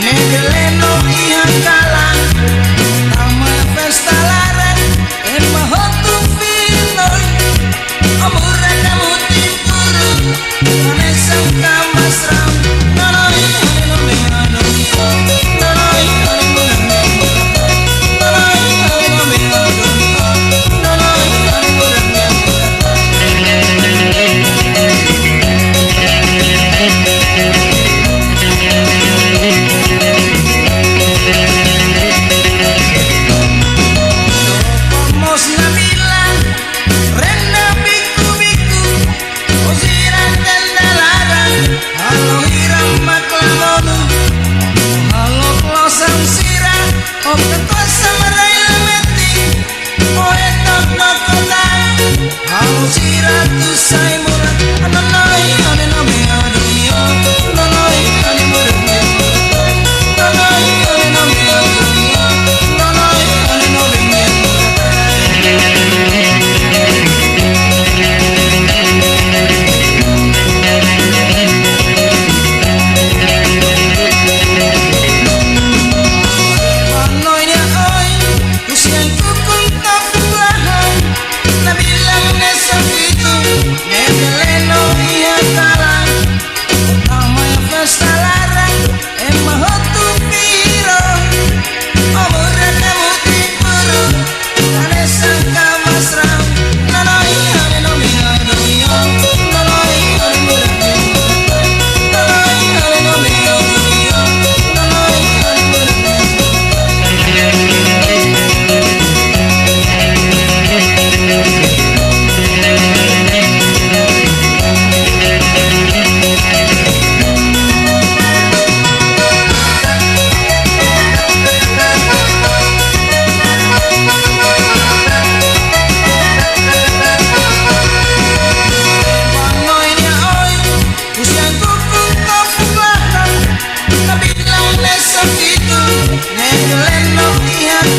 Negeleno ihan kalang,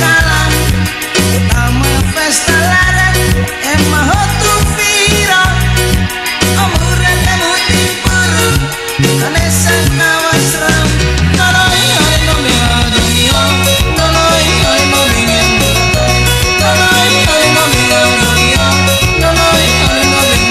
kalah utama pesta larang emang hotu vira amura kamu timburu kanesa kawasram noloi hore no me aduyo noloi hore no me noloi hore no me aduyo noloi hore no me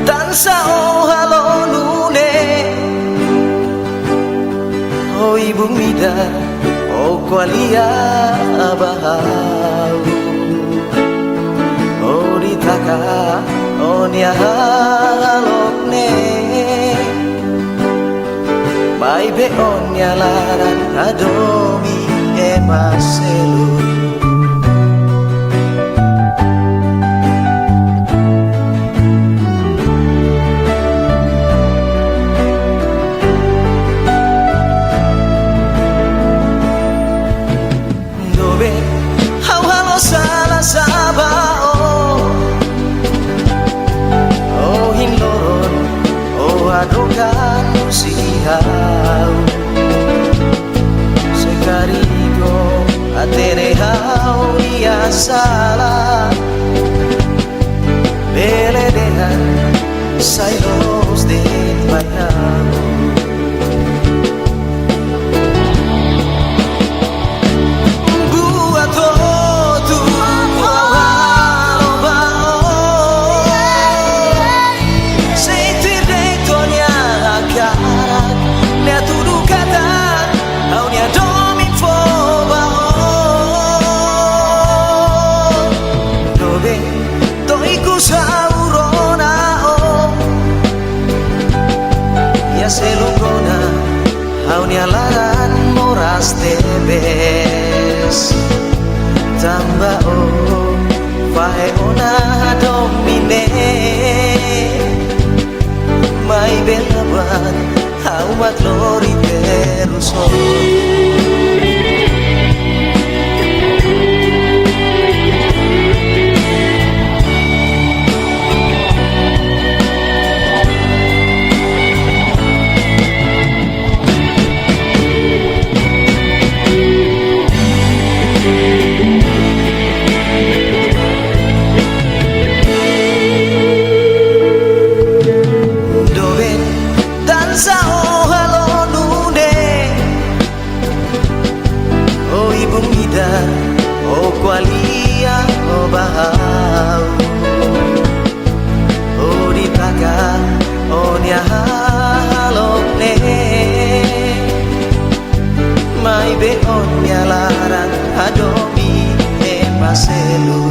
Tansa o halonune o ibung mida o kwalia bahau o ditaka o niahalokne mai be on nyalaran adomi emaselu adokan sihau sekarigo aterehau dia salah beledehan sailos de mayau selungona haunialan moras tebes tamba o fae ona domine mai belaban hau maglori teruso oh qualia oh bahau oh ditaka oh nyalone mai be on nyalarang adomi e maselu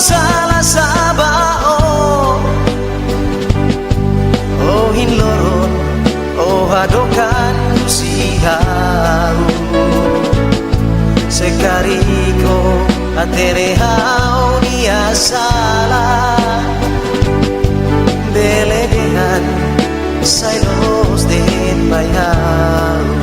salah sabao oh hinloron oh hadokan sihau sekariko aterehau dia salah beledehan sailos den bayau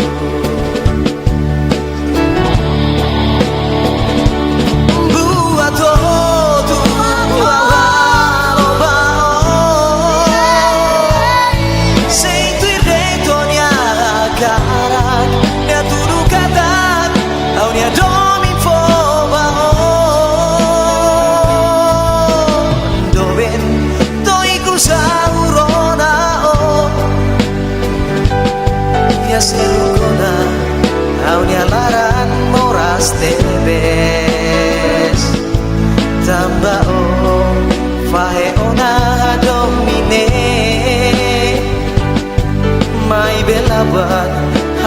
serukona au nyalaran moras tebes tamba o fahe ona domine mai belabat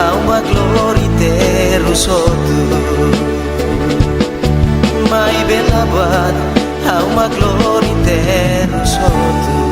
au maglori terusotu mai belabat au maglori terusotu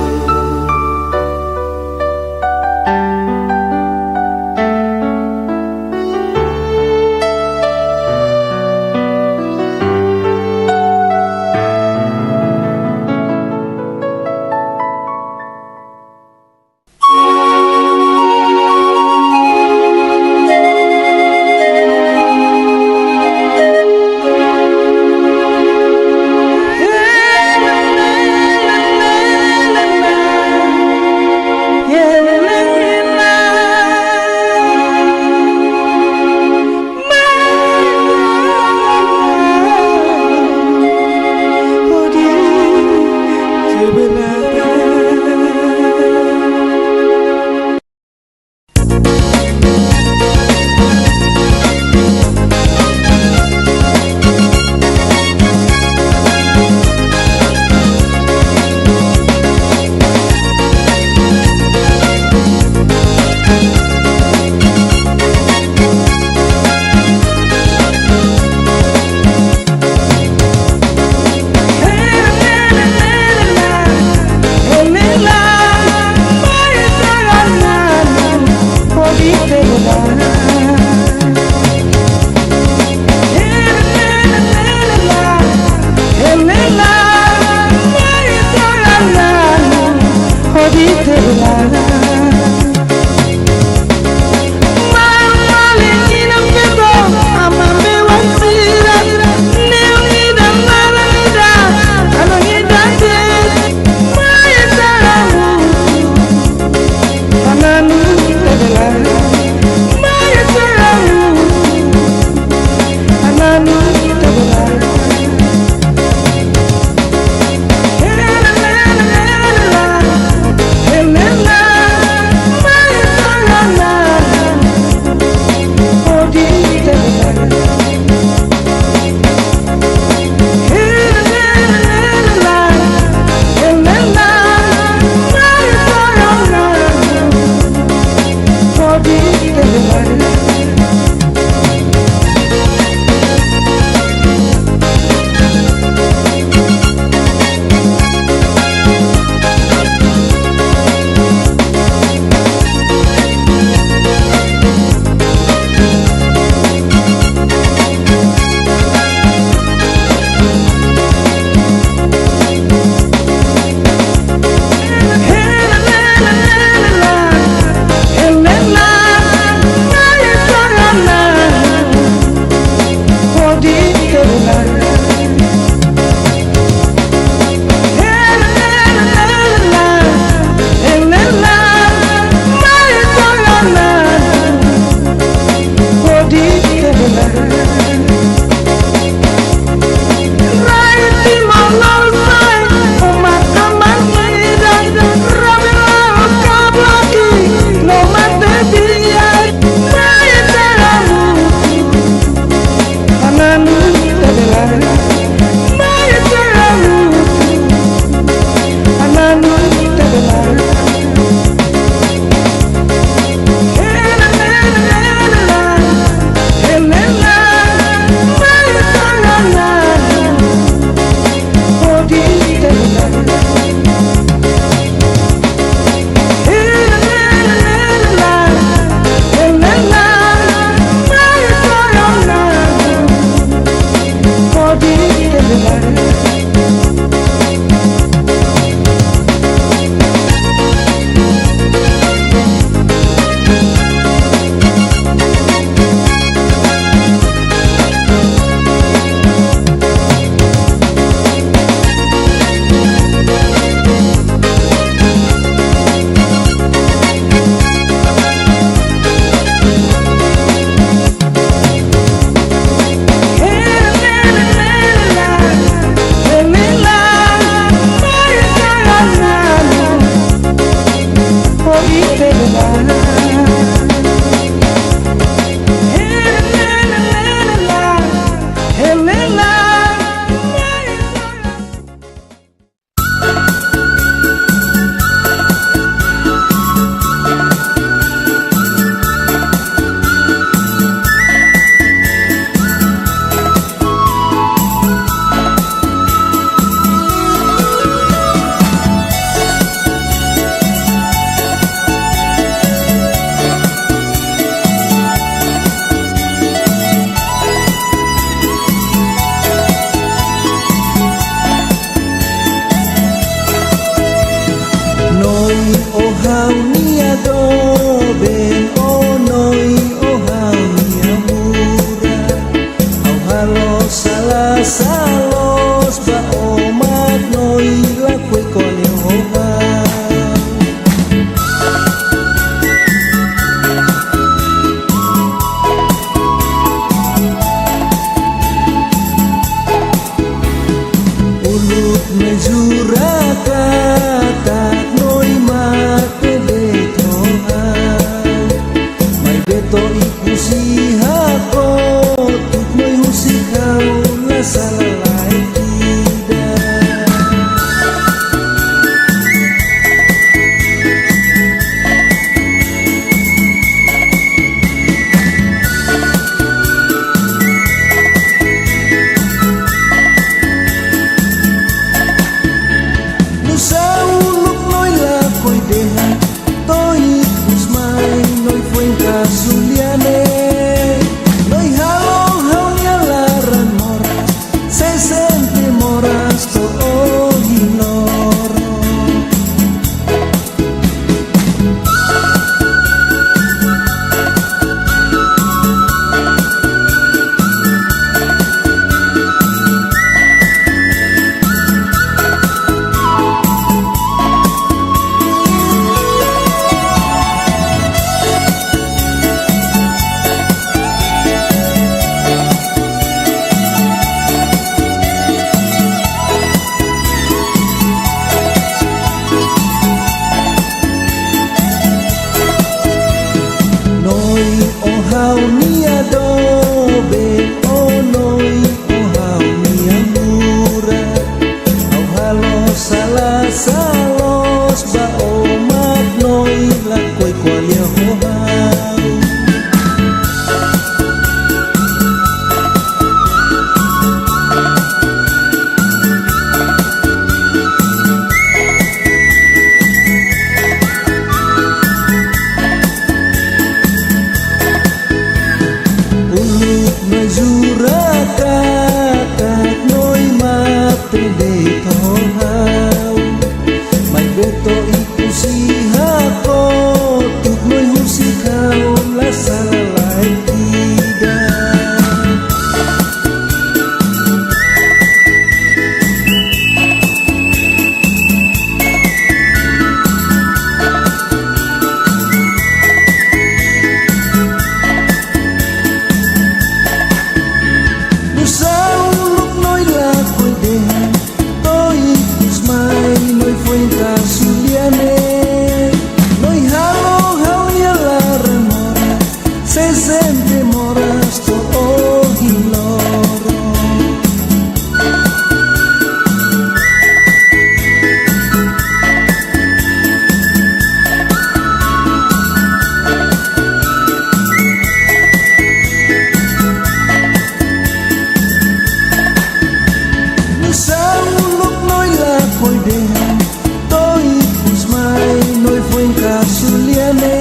halos salah salos ba omat noi la kue koleo hoga. Ulut mejuraka tak noi mate de tohan mai beto ikusi hako tuk noi husi kau la salalai tidak. Nusa uluk noi la koi deha toi kusmai noi fuen kasuliane noi halo haunya laran moras se sente moras to hiloro. Noi oh hau nia dobe oh noi oh hau nia mura au halo salah salos ba omat noi la koi kwalia ho hau. Ulut mejuraka tak noi mate de tohau mai beto ikusi hako tuk noi husi kau la salalai tidak. Nusa uluk noi la koi deha toi kusmai noi fuen kasuliane noi halo haunya laran moras se sente moras to hiloro. Nusa uluk noi la koi deha toi kusmai noi fuen kasuliane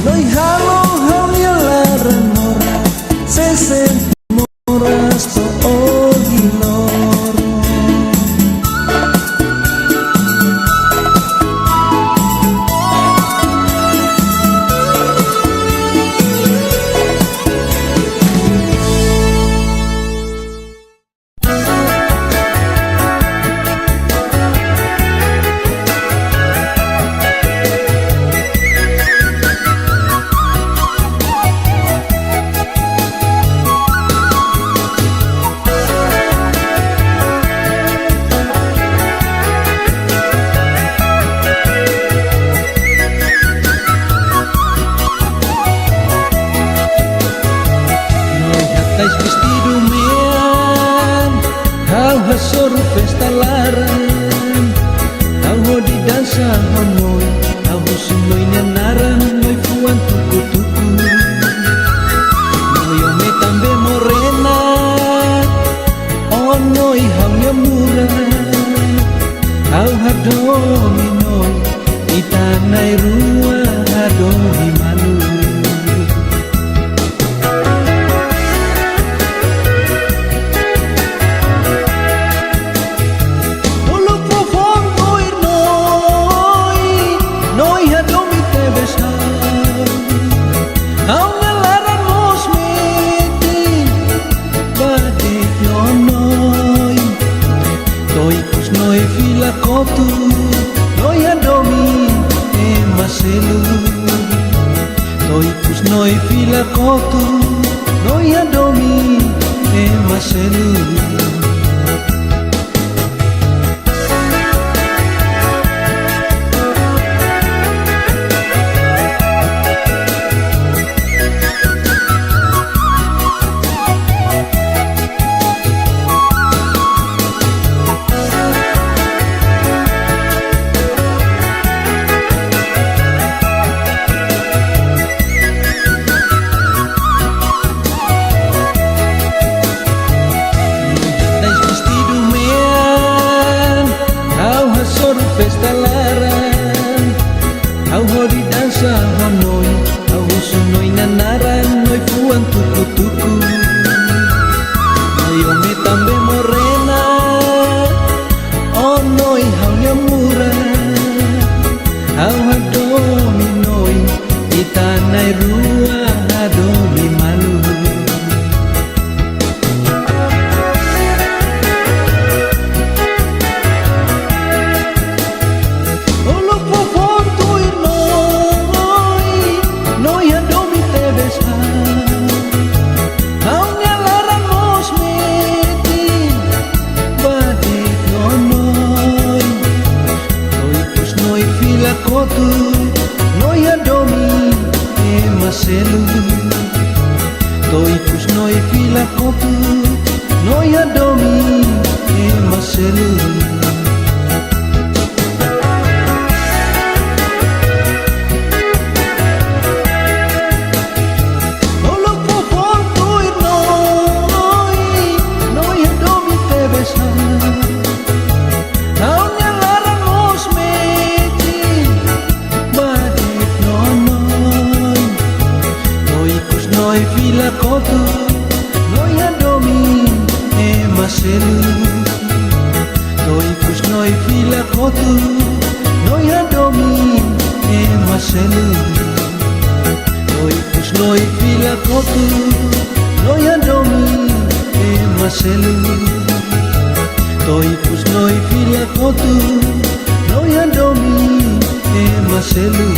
noi halo haunya laran moras se sente moras to hiloro. Tais vestido mean kau hasoru festa laran kau di dansa hanoi kau sumoi naran noi fuan tuku tuku noi ome tambe morena oh noi haunya murah kau hadomi noi itanai rua hadomi malu. fila kotu noia domi e maselu fila kotu noi adomi e maselu noi kus noi fila kotu noi adomi e maselu noi kus noi fila kotu noi adomi e maselu noi kus noi fila kotu noi adomi e maselu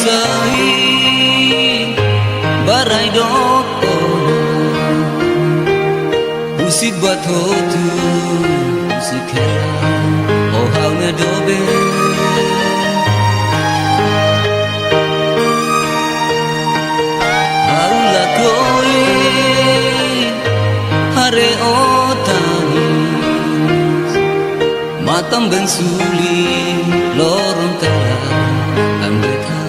sahi barai doko usit buat hotu sikela oh hau na dobe hau la koi hare otanis matam ben suli lorong kala ambeka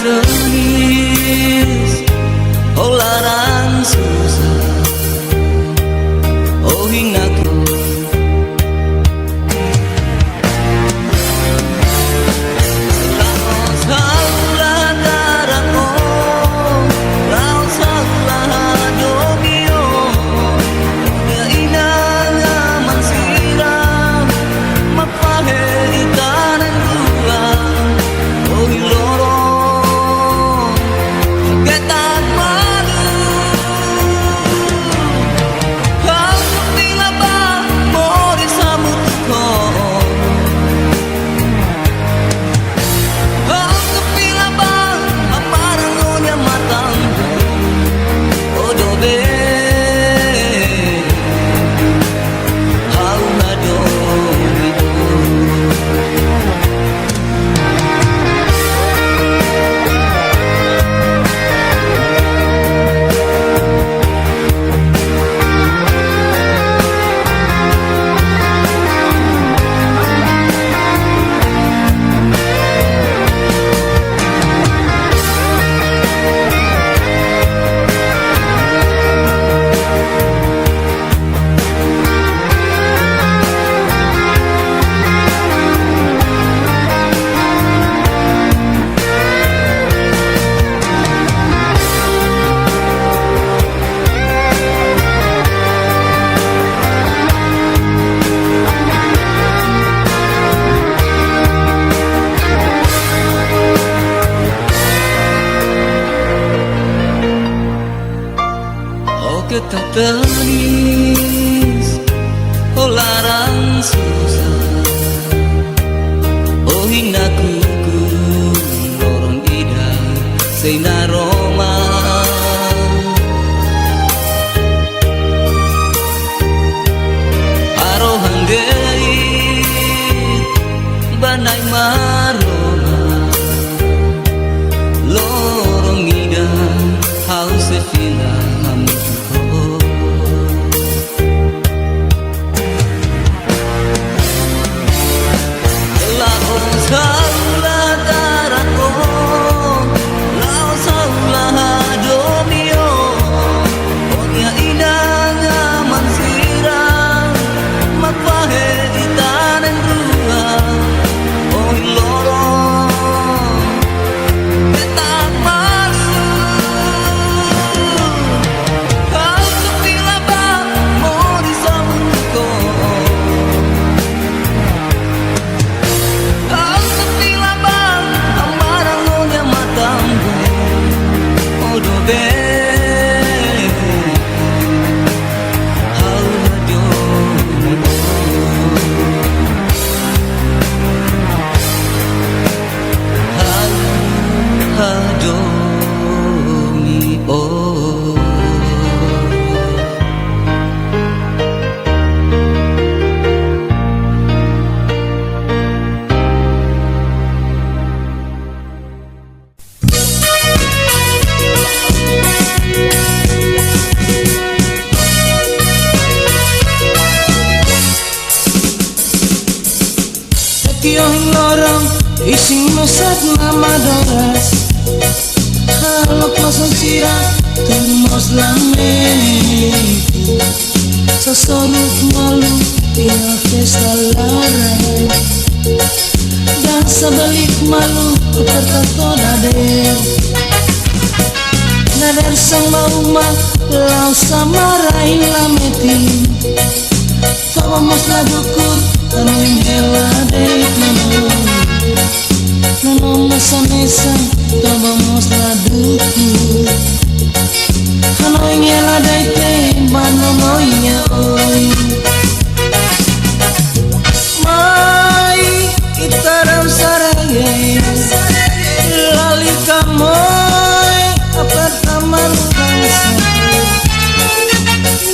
kekeranis oh larang susah oh hinggaku tak tenis oh larang susah oh hina kuku lorong ida seina Roma arohan geit banai maroma lorong ida haus sefila lorong Kiyoing lorong ising masak nama doras halok masang sirah turmos lamenti sesorut malu tia pesta larang dan sebalik malu pertato dader dader sang mauma lau samarai lameti kau mas ladukur Anoing hela dek nono mesa toba mos laduku Anoing hela dek banonoinya oi mai itaram sarage lali kamoy apartaman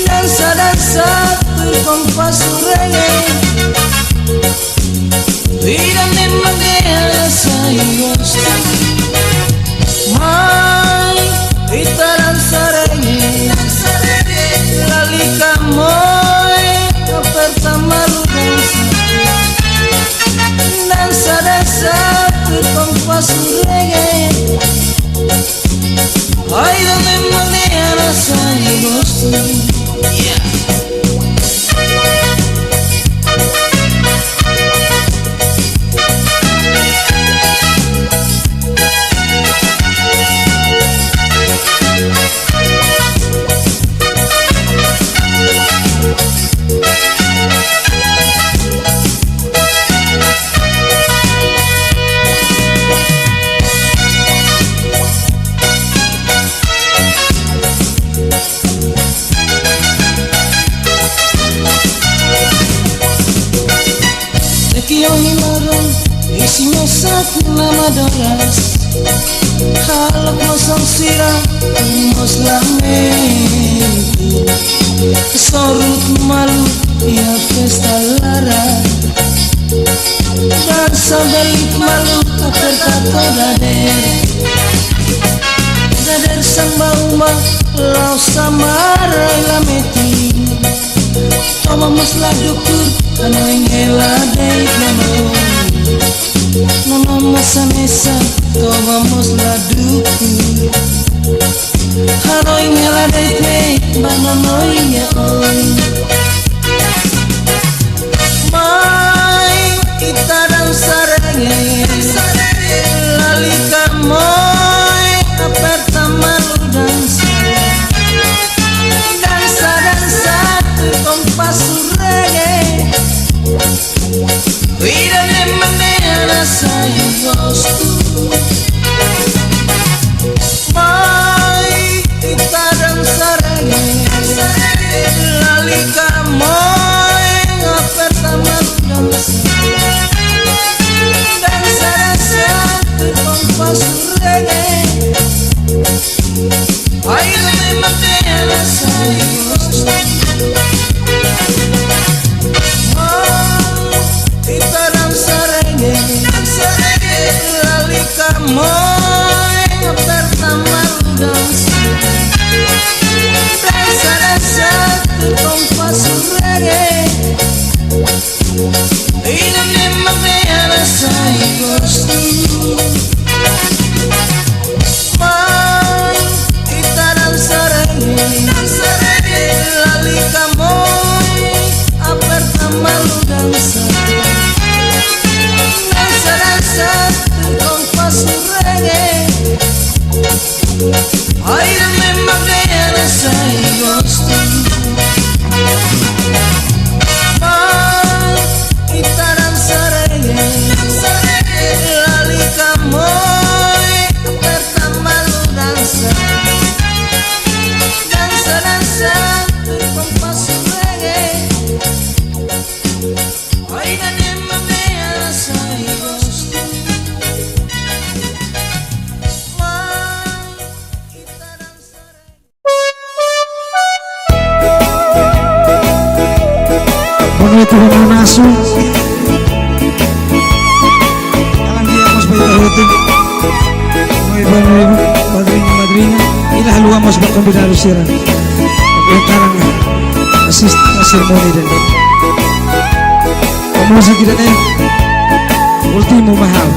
dansa kompas surege Vida me mangueira saíos Mai itaran sarenge Lalika moi aperta malu dansa kompas surege Ai donde mangueira saíos Yeah nama doras halok masang sirah mos lamenti kesorut malu ya pesta lara dan sebalik malu pertato dader sang mauma lau samarai lameti toba mos ladukur anoing hela dek Nono mesa kau vamos laduku Hanoing hela dek banonoinya oi Mai itaran sarenge Lalika moi aperta malu dansa kompas surege Vida de manera saya gostu Mai itaran sarenge Lalika moi aperta malu dansa kompas surege Vida de manera saya gostu Itaran sarenge Lalika moi aperta malu dansa kompas surege Ina me manera sai gostu Mai itaran sarenge Lalika moi aperta malu dansa kompas surege Ai da me manera sai gostu Mai itaran sarenge Lalika moi aperta malu dansa kompas surege Ai da me manera sai gostu Itu mau nasu jangan dia mas bayi hotel mau ibu madrina ini haluan mas berkombinasi sirah sekarang asist seremoni dan musik kita nih ultimo mahal.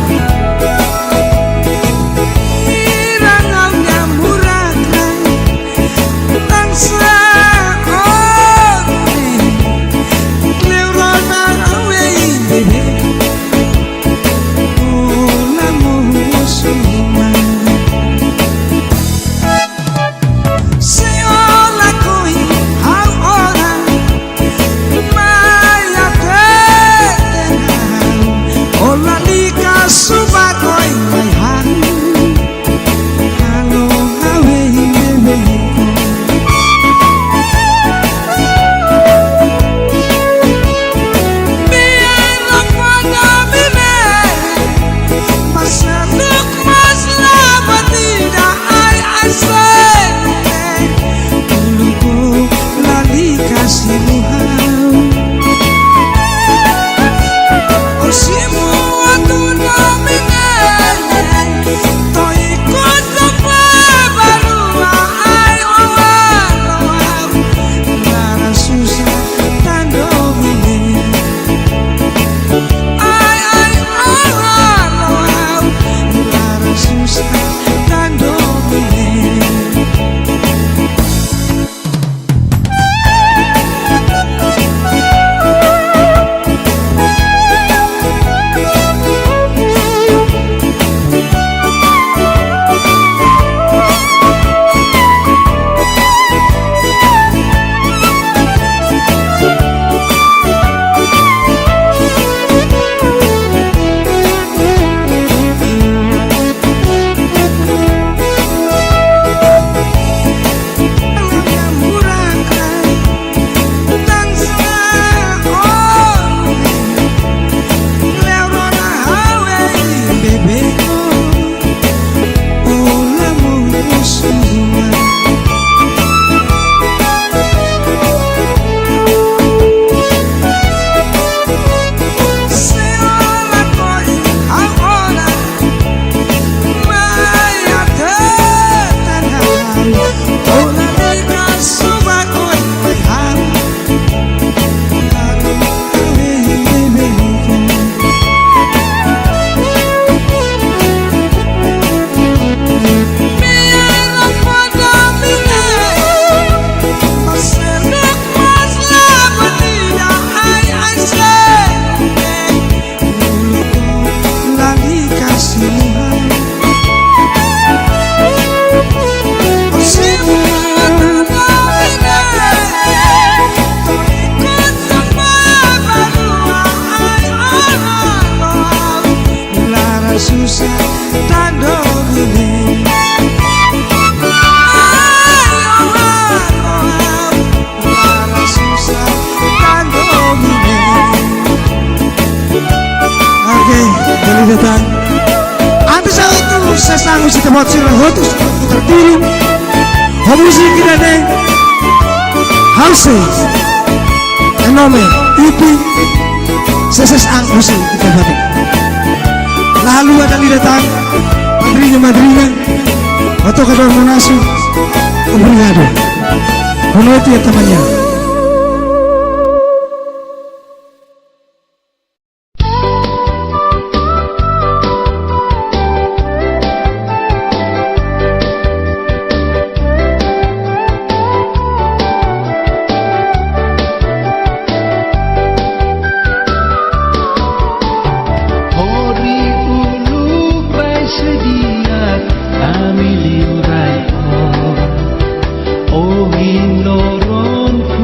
Datang. Antes sa itu sesang si tempat sila hotus tertiru. Homusi kita deh. House. Enome ipi sesang musi kita balik. Lalu ada li datang madrina atau kadang munasu obrigado. Honote ya temannya. Oh, in Loron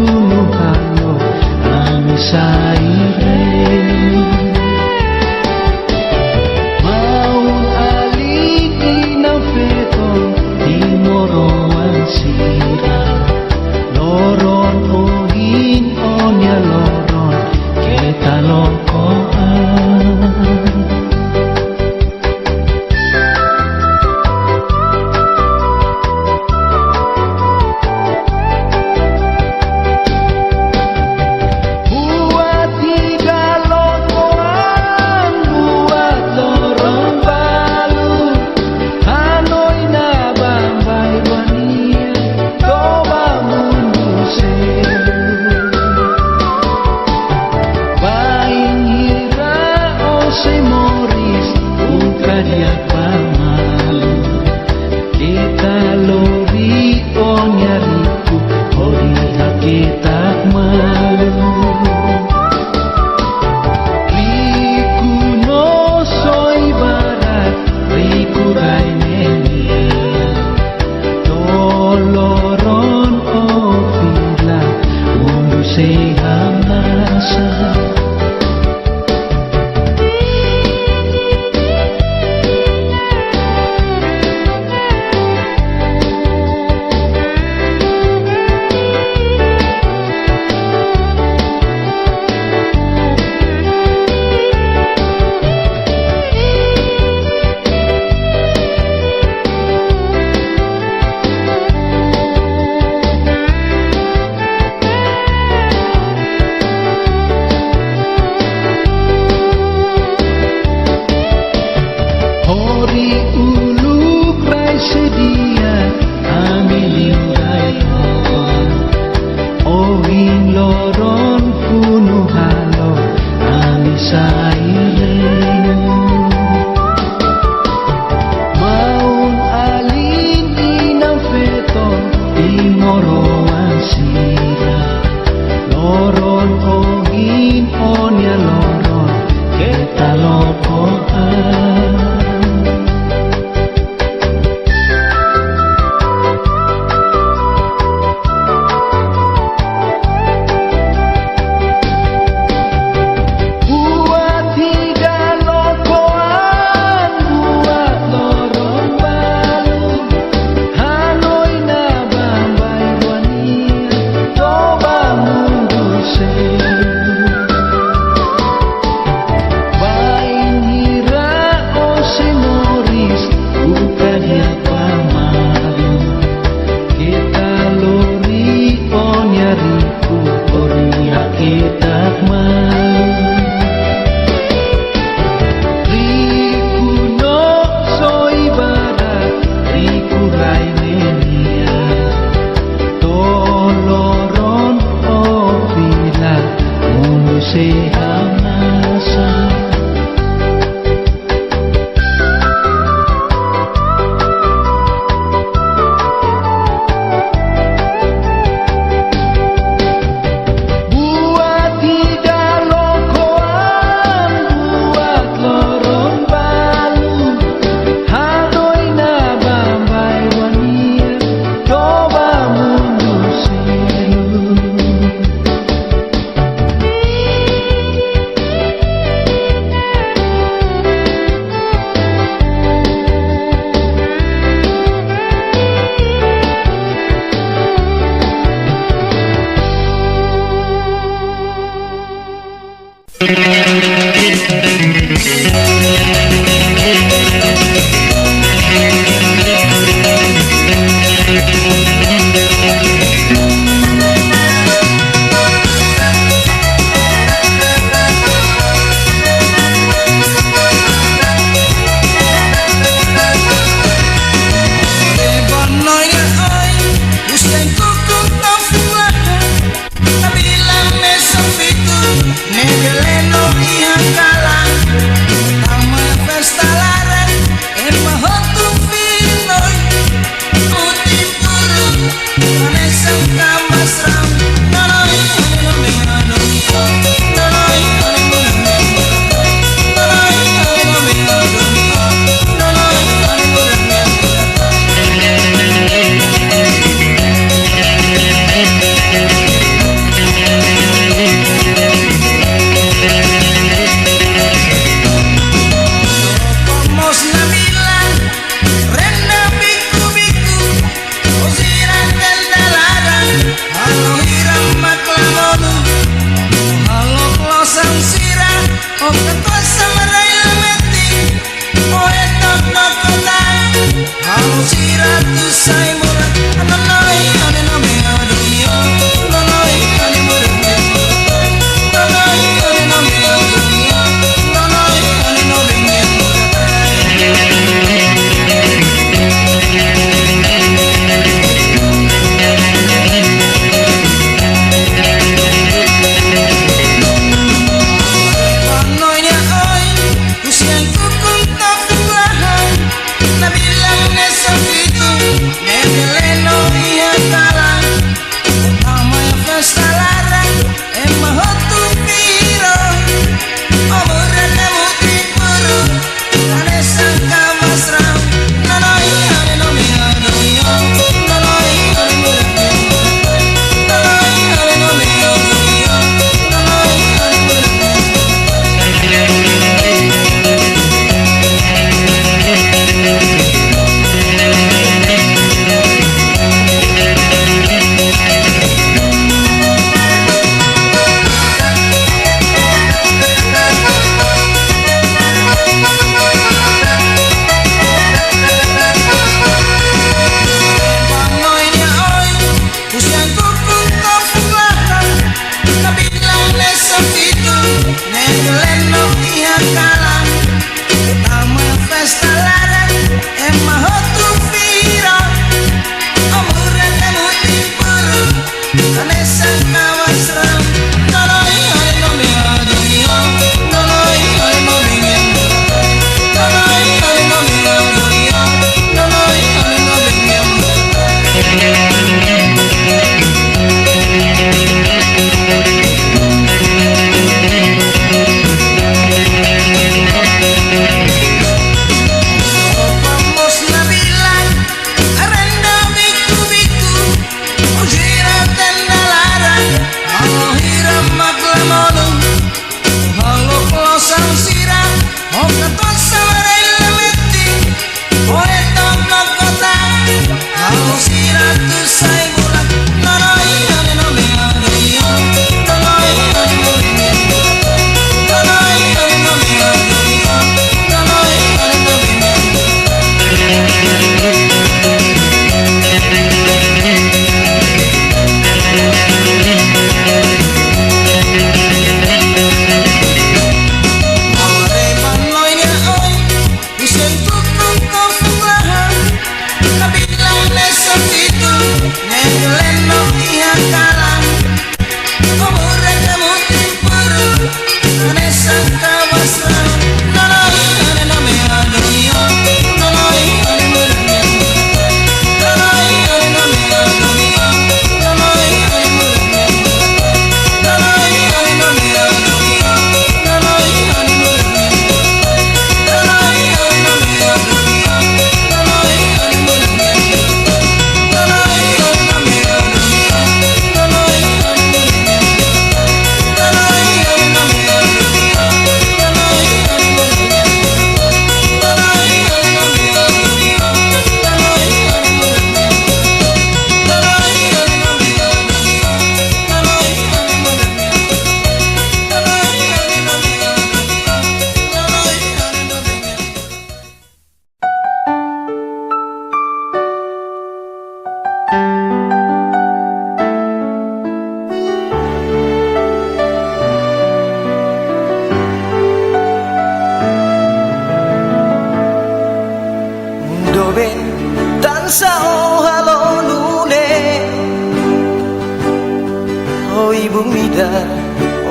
ngidar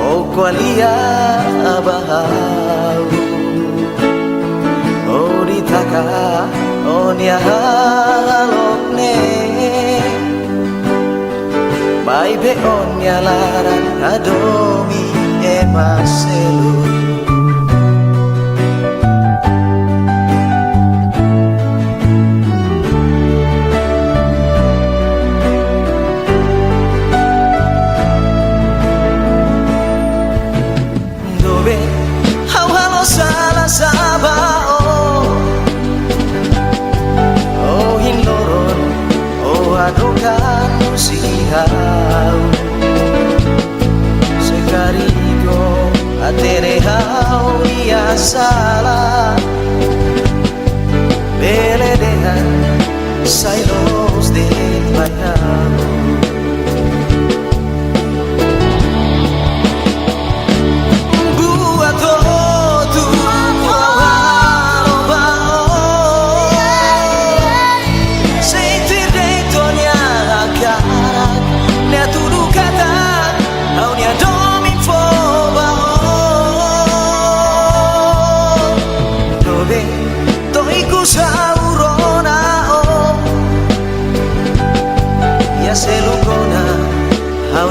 o kwalia abahau o ditaka o niahalokne mai be on nyalaran adomi e maselu adokan musihau sekarigo aterehau ia salah beledehan sailos de bayau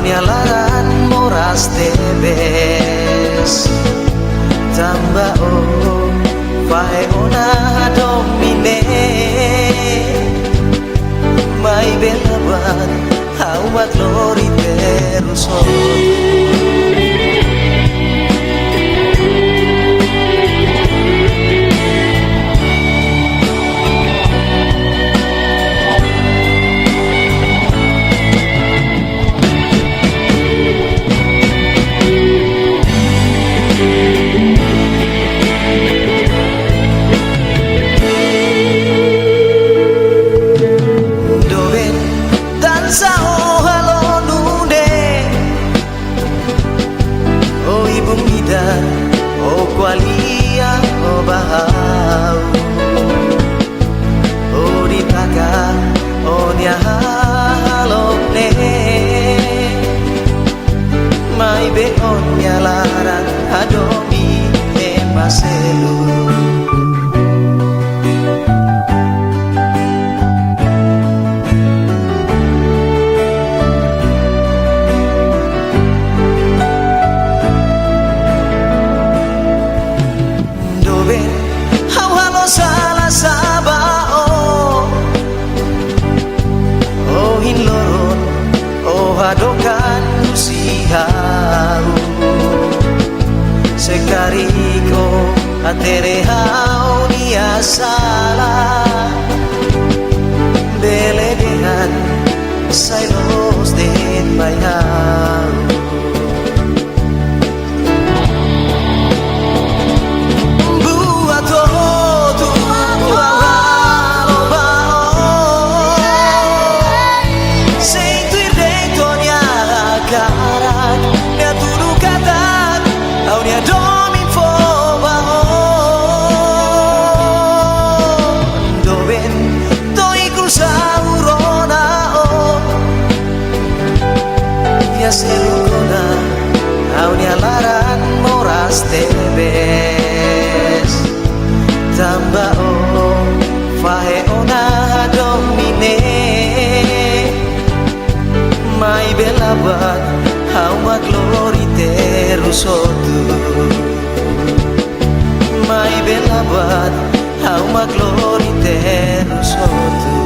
nyalaran moras tebes tamba o fae ona domine mai belaban hau maglori teruso mai be on nyalaran adomi e maselu dobe hau halo salah sabao oh hinloron oh adokan musihau sekariko aterehau dia salah beledehan sailos de bayau selukona au nyalaran moras tebes tamba o fae ona domine mai belaban hau maglori terusotu mai belaban hau maglori terusotu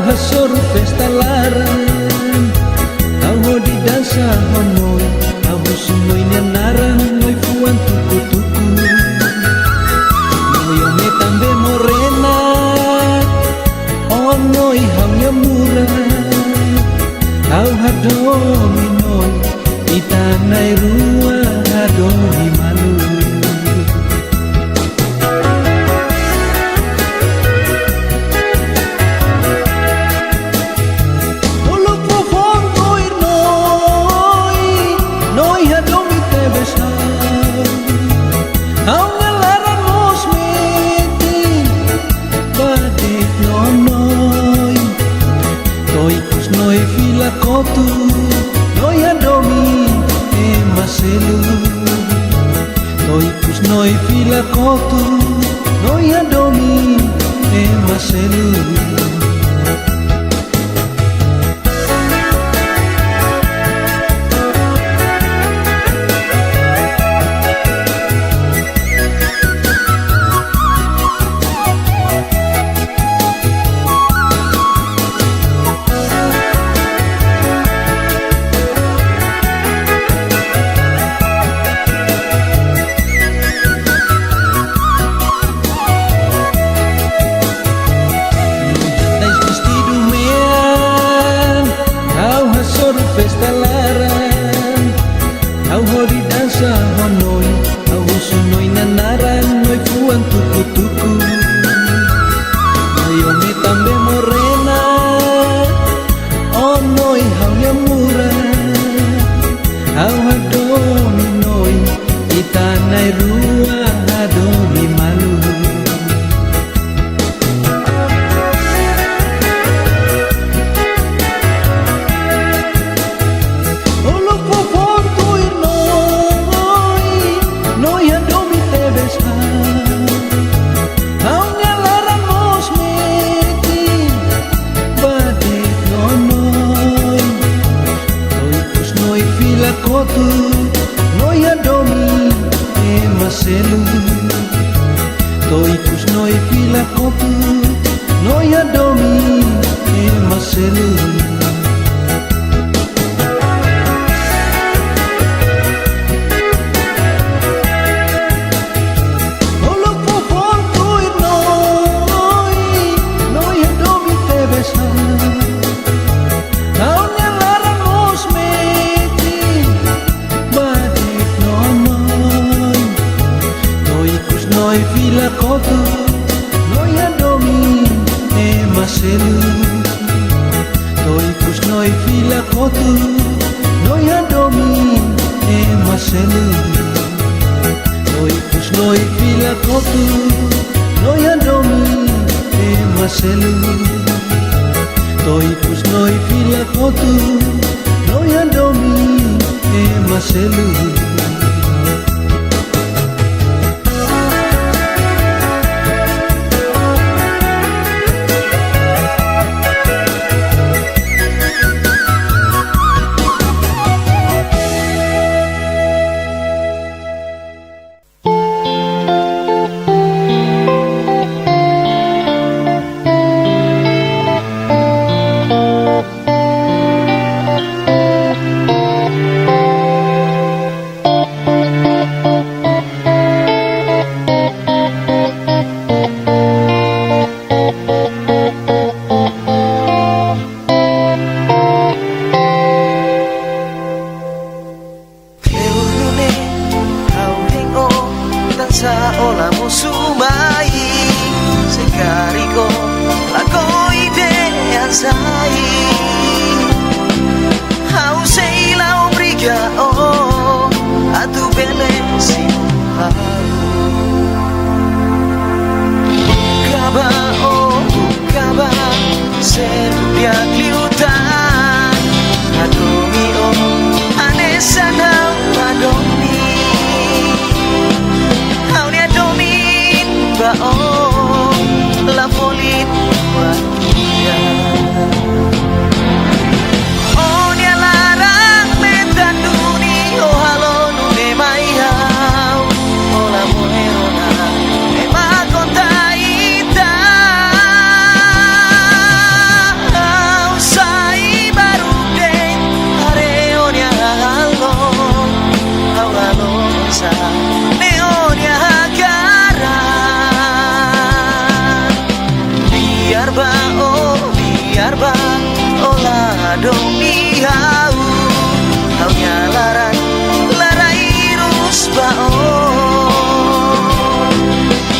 hasor festa laran au hodi dansa honoi au sunoi naran noi fuan tuku-tuku noi ome tambe morena onoi hamnya murah au hadomi noi itanai rua hadomi malu. Kotu noi adomi e maselu noi kus noi fila kotu noi adomi e maselu. Festa laran au hori dansa honoi au sunoi nanaran noi fuan tuku-tuku noi ome tambe morena onoi haunya murah au hadomi noi itanai rua hadomi malu. Kotu noi adomi e maselu toi kus noi fila kotu noi adomi e maselu. Noi fila kotu noi adomi e maselu toi kus noi fila kotu noi adomi e maselu toi kus noi fila kotu noi adomi e maselu toi kus noi fila kotu noi adomi e maselu. biar ba olah domi hau nyalaran larai rus ba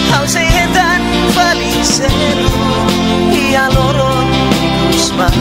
hau sehetan faliseru ia loron ikus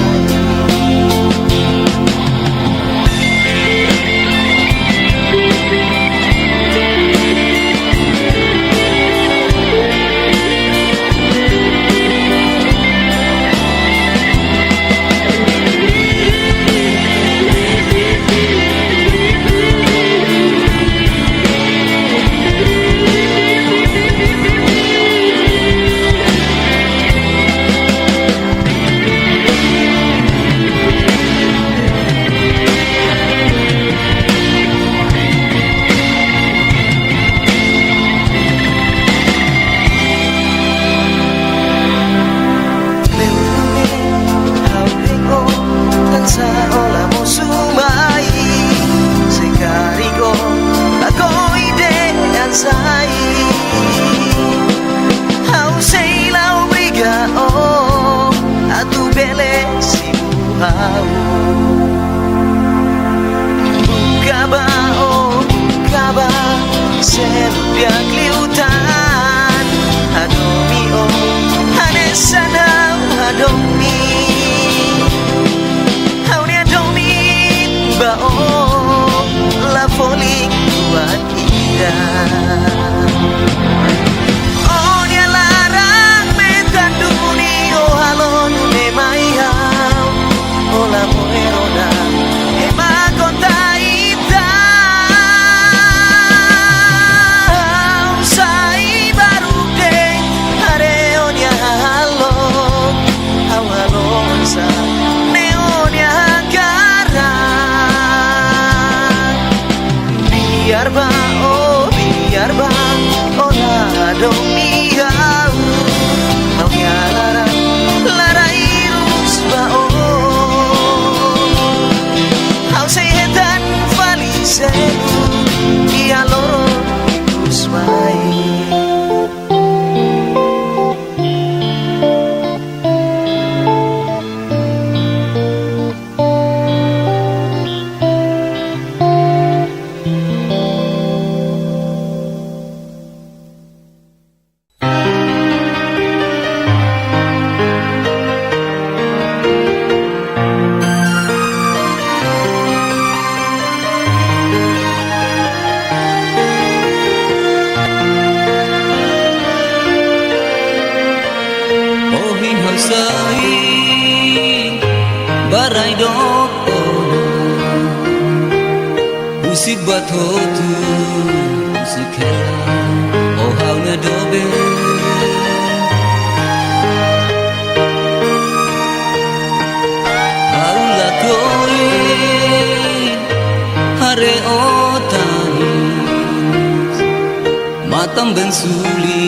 selupiak liutan adomi hanesanau adomi hauni adomi bao la foling buat indah onya larang metan dunia halon memai hau ola moeroda ema kota biar ba olah domi hau nyalaran larai rus ba hau sehetan faliseru ia loron ikus barai dok usik batotu usik hela oh hau na dobe hau la koi hare otani matam bensuli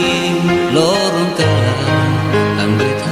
lorong kala ambeta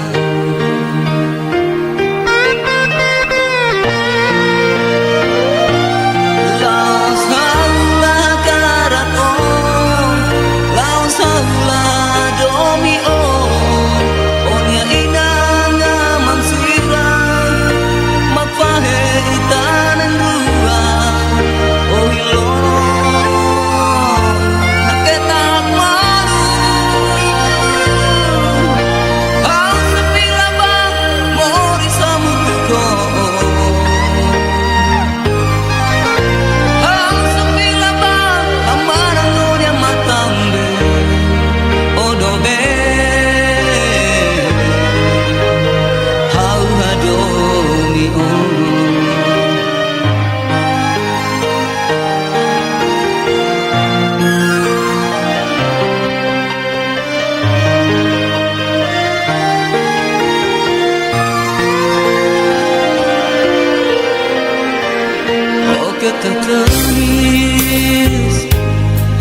tertulis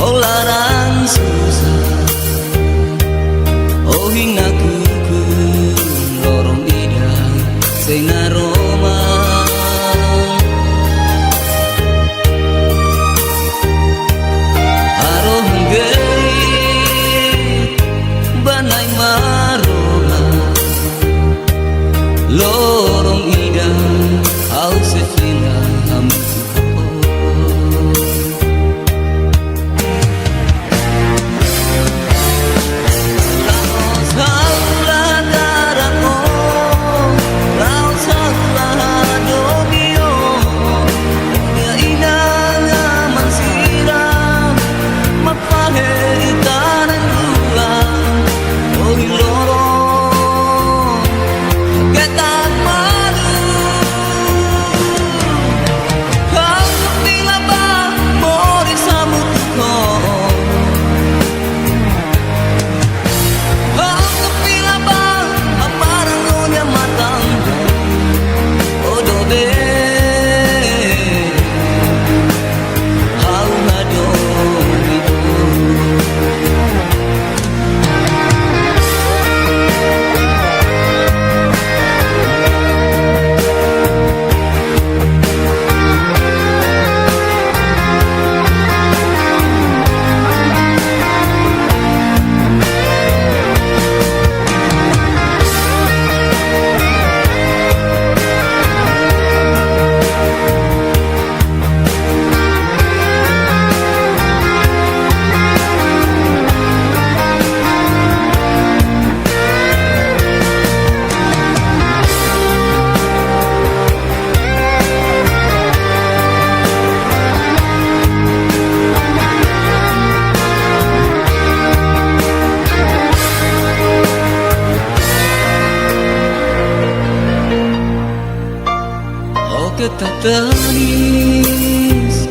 oh larang susah oh hingga kuku lorong ida sing aroma aroh gei banai maroma lorong ida au se fina hamtu tak tangis,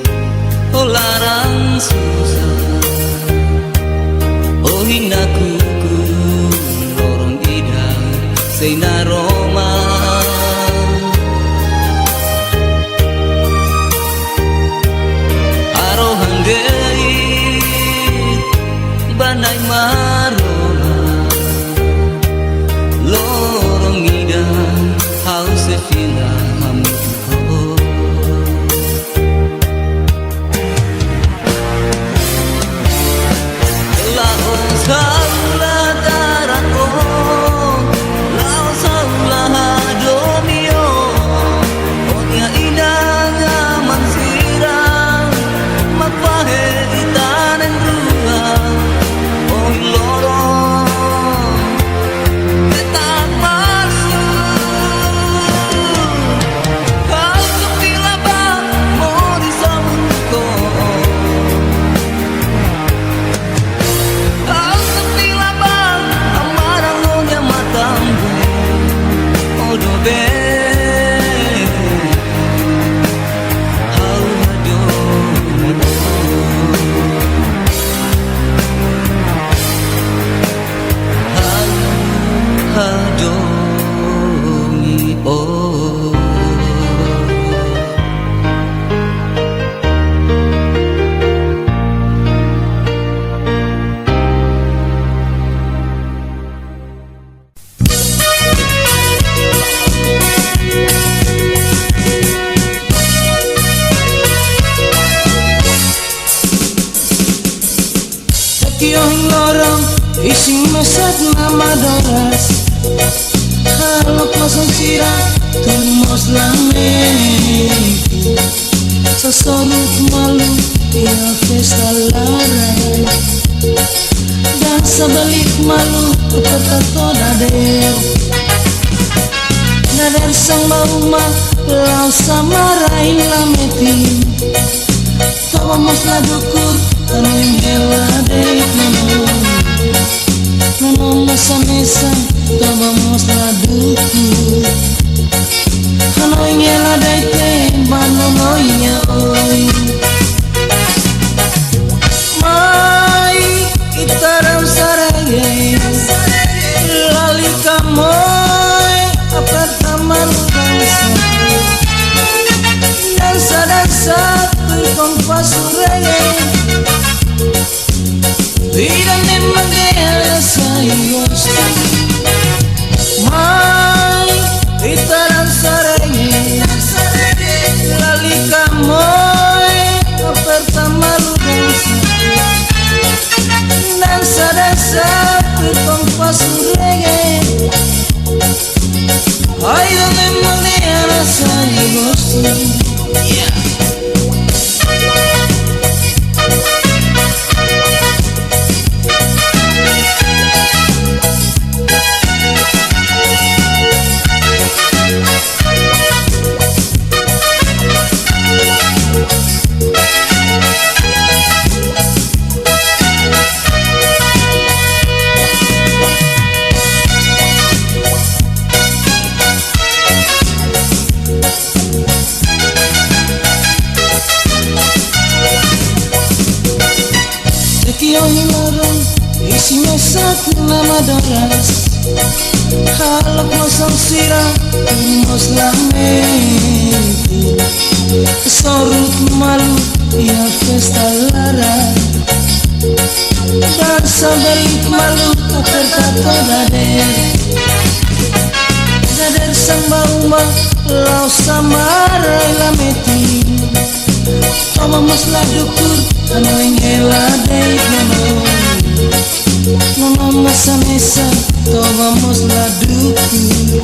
oh larang susah, oh hina kuku lorong ida seina Roma, arohan deit banai marona, lorong ida hau sefina hamu. Yung lorong ising mesat nama doras halok masang sirah turmos lame sesorut malu ya pesta larai dan sebalik malu kepetato dader nader sang bauma lau samarain lametin tawa mas ladukur kanoing heladek nono mesa-mesa tawa mas ladukur kanoing heladek banonoinya oi mai itaram sarangay lali kamoy apartaman kansa dansa-dansa kompas reggae vida me manguea sayos mai itaran sarenge lali kamoy pertama lugansa dansa-dansa kompas reggae ay gosto. Que eu hilaram e se me saco na madoras halak masang sira mas lamenti sorut malu ya festa lara dansa belit malu tertato dader sambamba lau samarai lameti toma mas la dukur ano ingela dei no masa mesa to vamos la dukur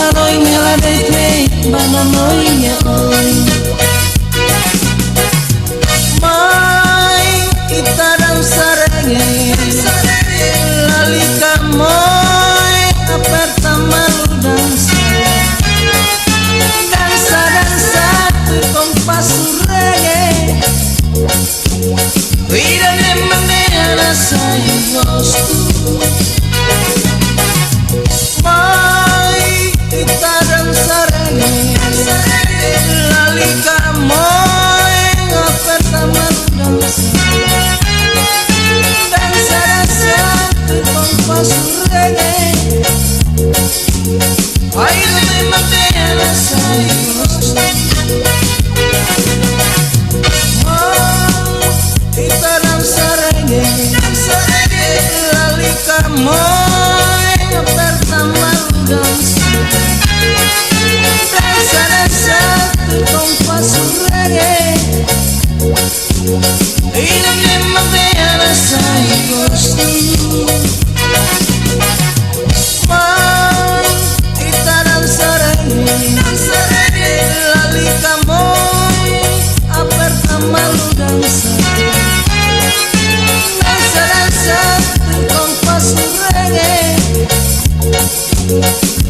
ano ingela dei banano inya oi mai kita dan sarenge lalika moi aperta malu dansa tu kompas reggae vida de manera sai gosto mai kita dansa reggae lalika moi aperta malu dansa tu kompas reggae vida de manera sai gosto. Kita dansa reggae lalika moi pertama dansa tu kompas reggae ini memang biasa saya gosto. Kita dansa reggae lalika moi pertama dansa kompas reggae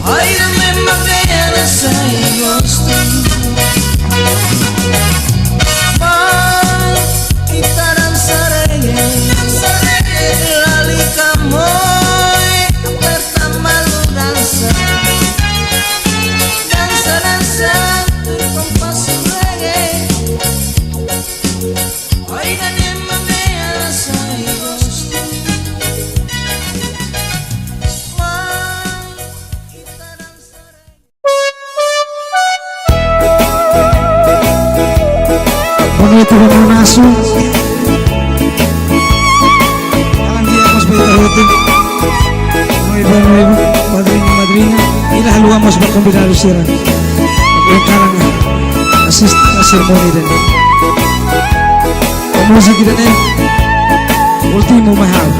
ai memang biasa saya gosto. Kita dansa reggae lalika moi pertama dansa kompas reggae ai memang biasa saya gosto. Bonito como naso Alang día hemos pedido hotel nuevo, padrino y madrina y las haluamos para convidar a Lucera apuntaran a sermón dan la música dan último mahal.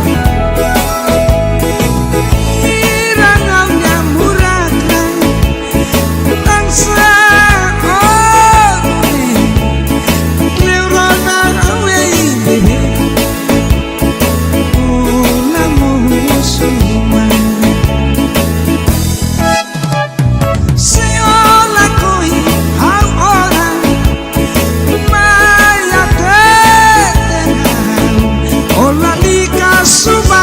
Suba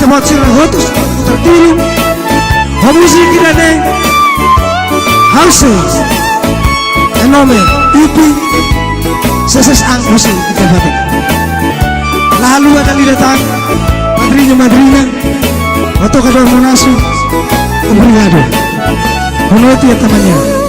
tempat sirah hotus tertirim musik kita neng houses enome ipi seses ang musik kita batik lalu ada datang madrina atau kadang munasu obrigado menurut ya temannya.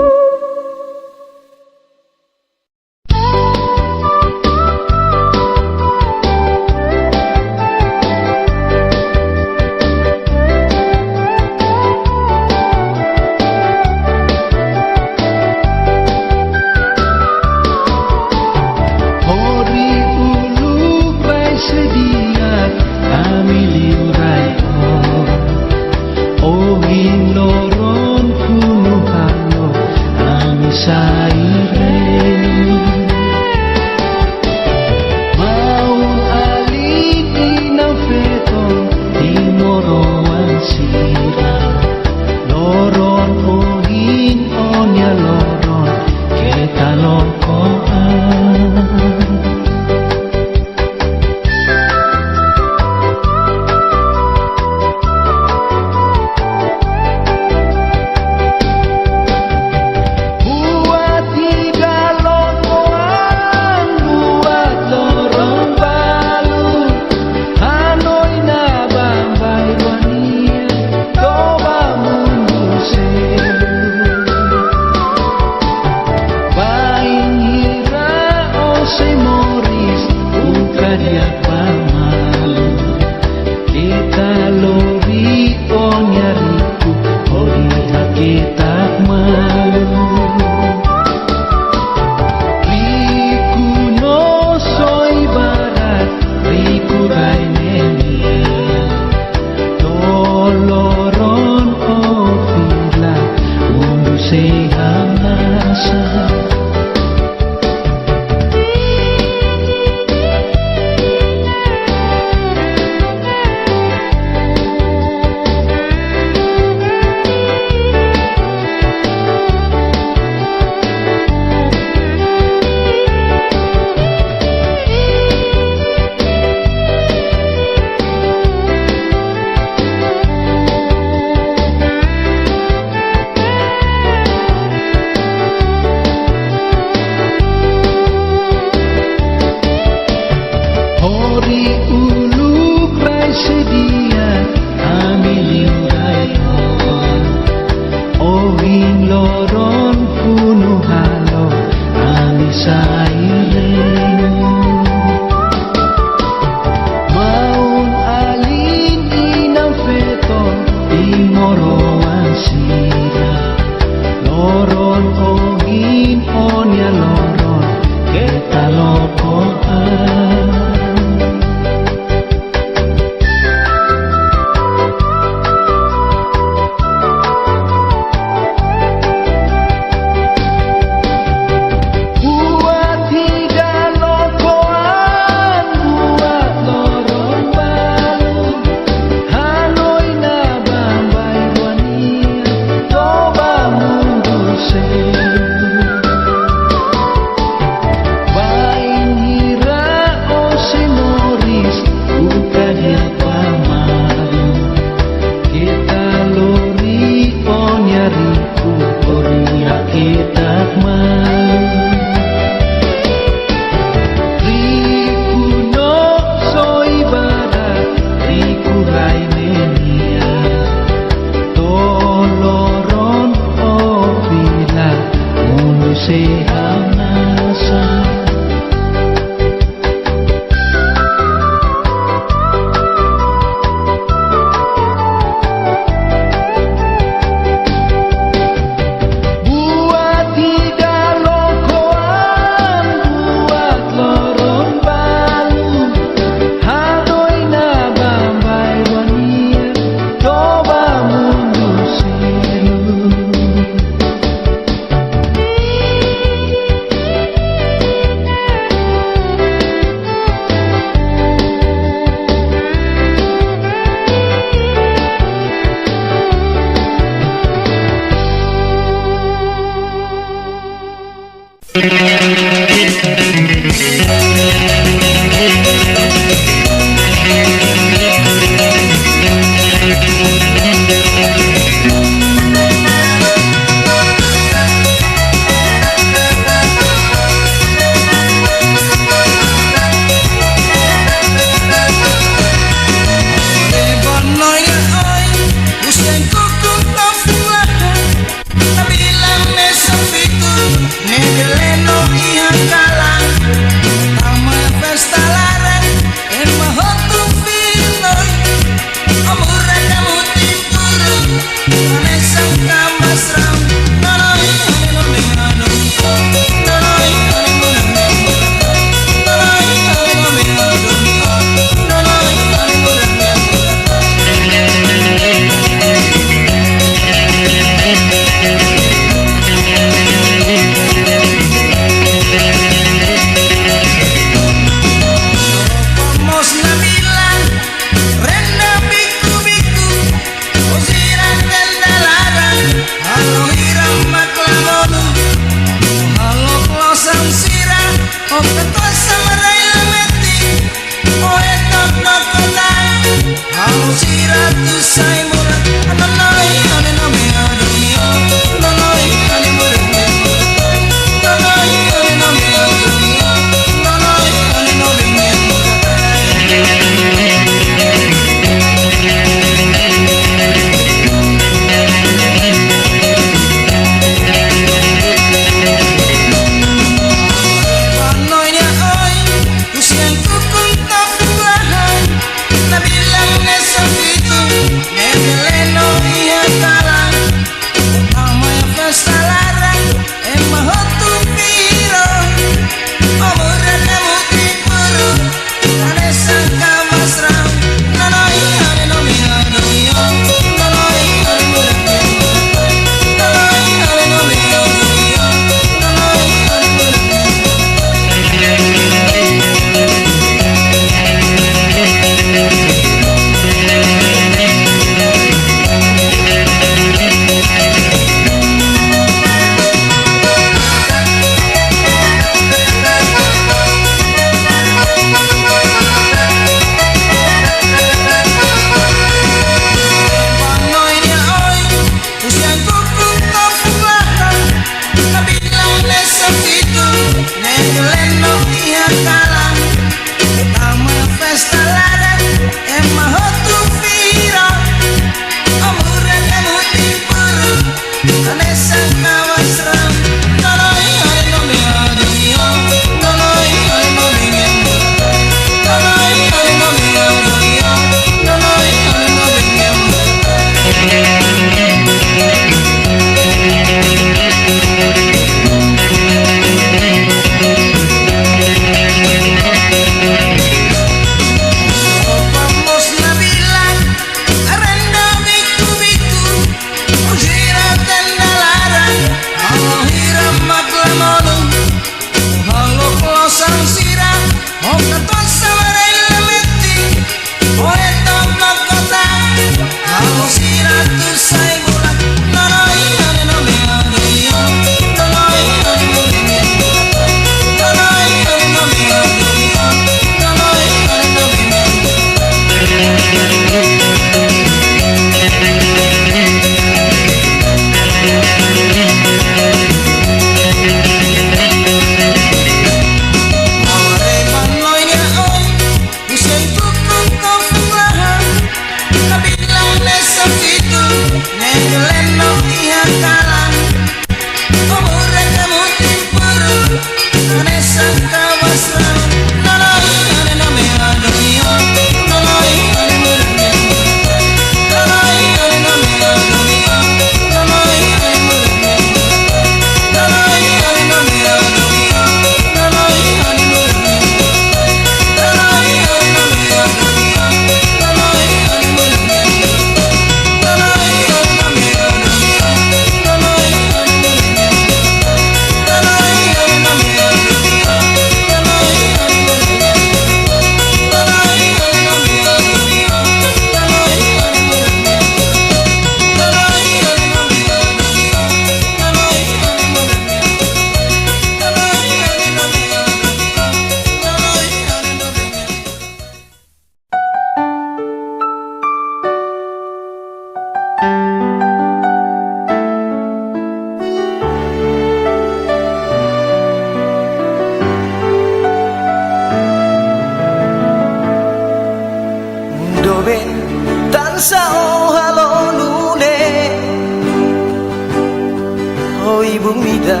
bumida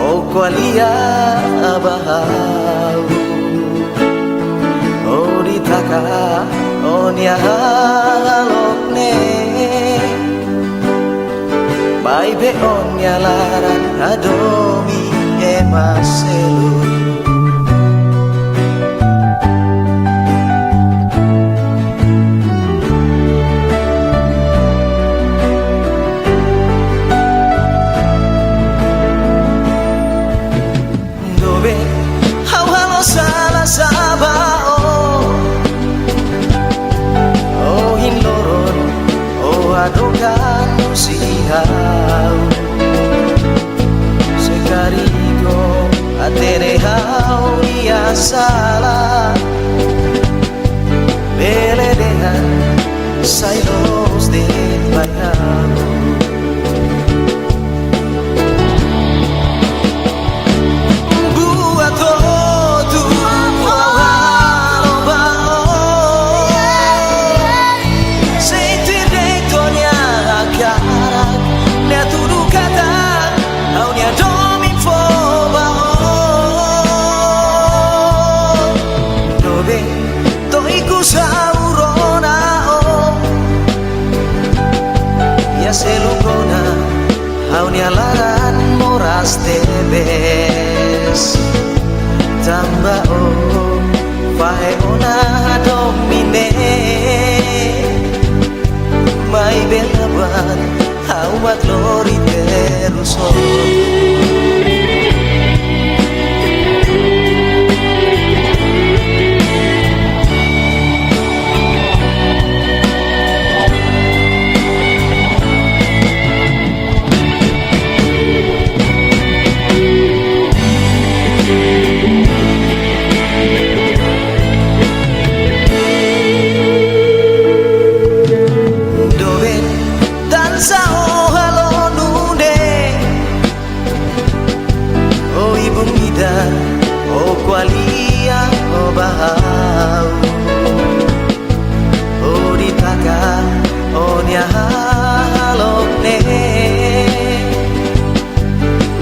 o qualia bahau o ditaka o nyalokne bai be on nyalaran adomi emaselu adokan sihau sekarigo aterehau ia salah beledehan silos del bailado. Buat todo sentir dentro-nya karak nya tudu kata au nya domi foba dobe to iku saurona ya selugona au nya laran moras tebes tamba fae ona domine mai belaban au maglori teruso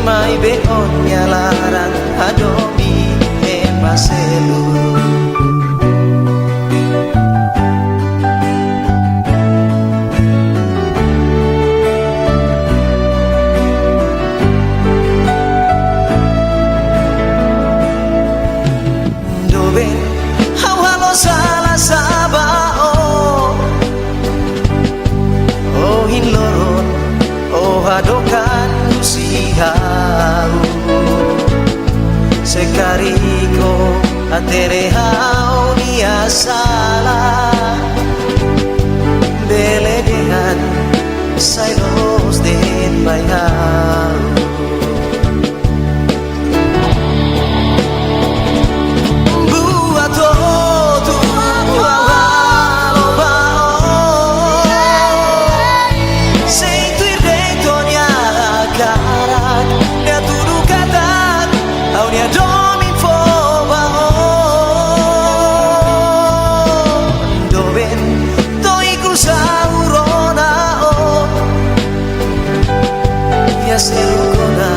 mai beonnya larang adomi maselu dobe hawalo salah sabao oh hinloron oh hadokan usihau sekariko aterehau dia salah beledehan sailos den bayau buat todo sentir dentro-nya karak nya tudu kata au nya domi foba doben to iku saurona ya selugona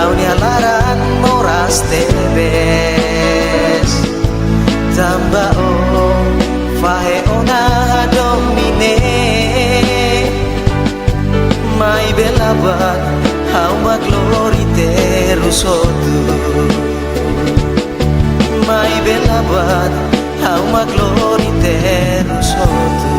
au nya laran moras tebes tamba fae ona domine mai belaban au maglori terusotu mai belaban au maglori terusotu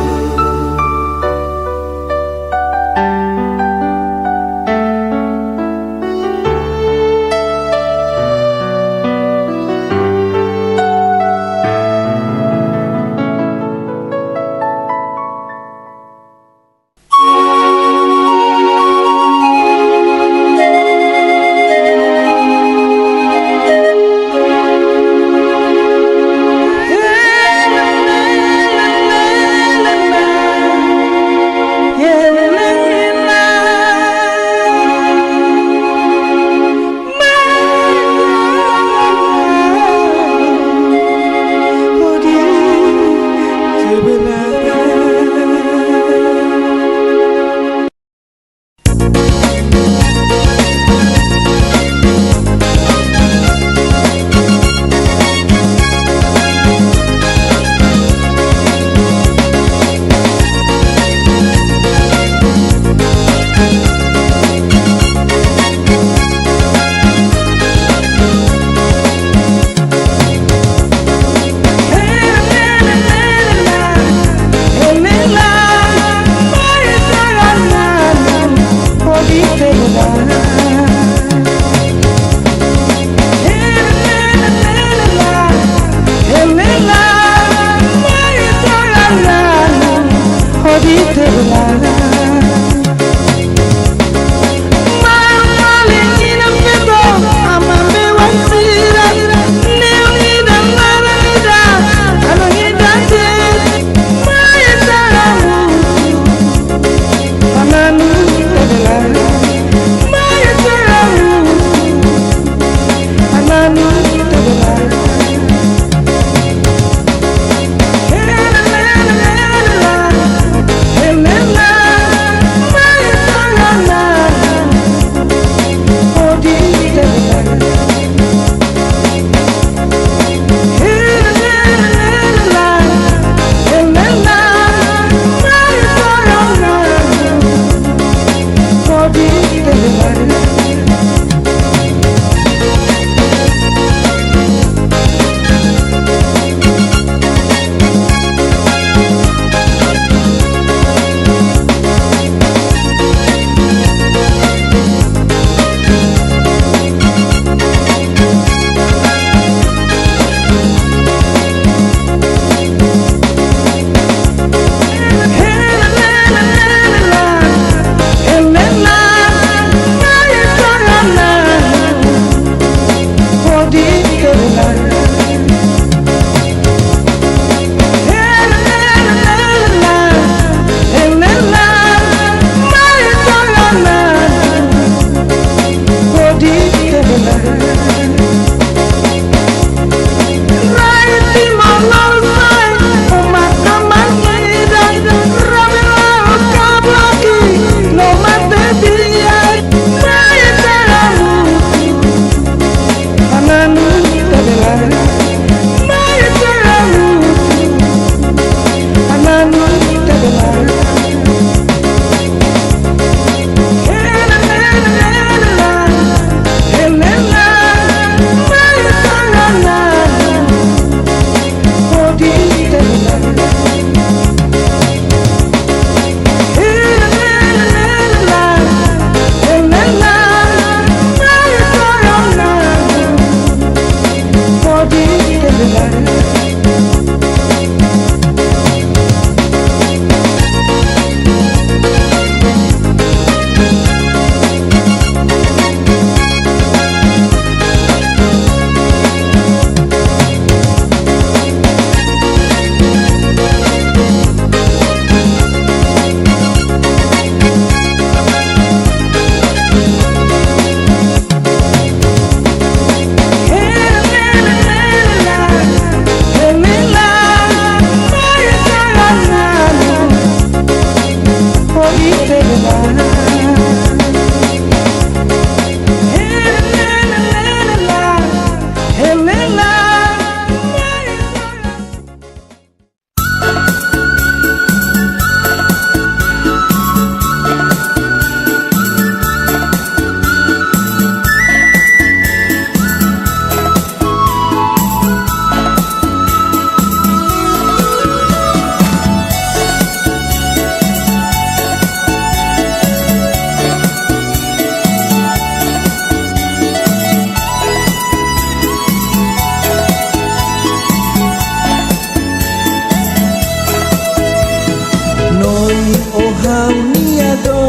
Noi oh hau nia do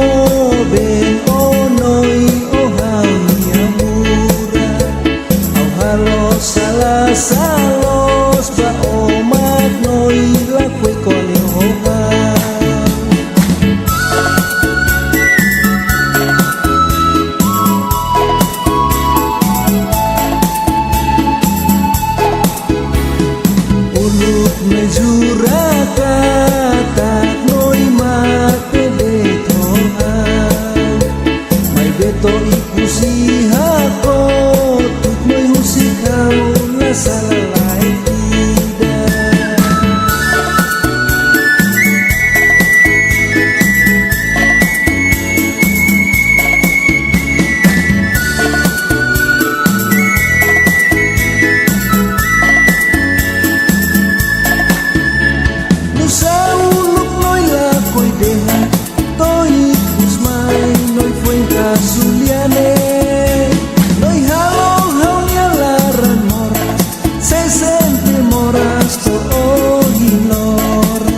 ben oh noi oh hau nia mura au halo salah salos ba oh mat noi la kwe kole ho uluk mejuraka tak noi mate de tohan mai beto ikusi hako tuk noi husikau la salalai tidak nusa uluk noi la koi deha toi kusmai noi fuen kasuliane noi halo haunya laran moras se sente moras to hiloro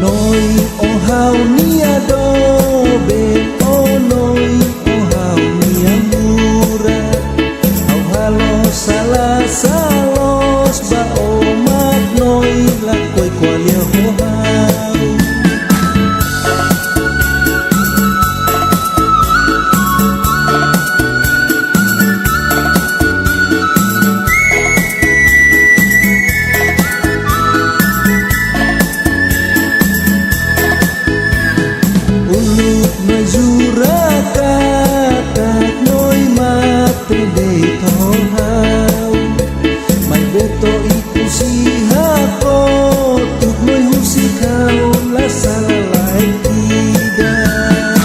noi oh hau nia do ben oh noi oh hau nia mura au halo salah salos ba oh mat noi la koi kwalia ho hau uluk mejuraka tak noi mate de tohau mai beto ikusi hako tuk noi husikau la salalai tidak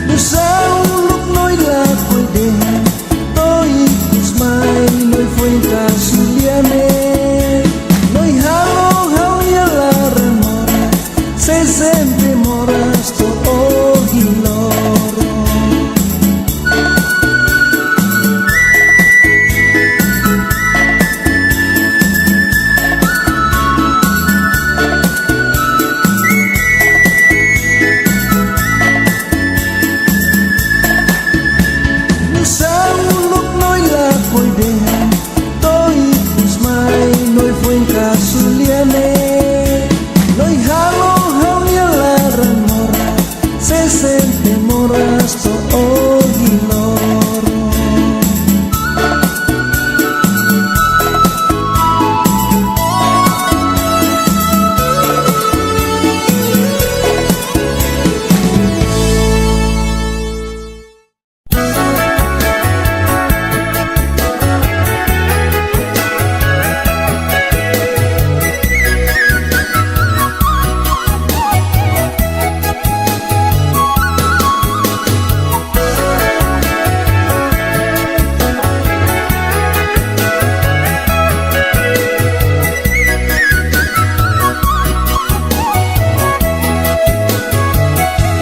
nusa uluk noi la koi deha toi kusmai noi fuen kasuliane noi halo haunya laran moras se sente moras to hiloro nusa uluk noi la koi deha toi kusmai noi fuen kasuliane noi halo haunya laran moras se sente moras to hiloro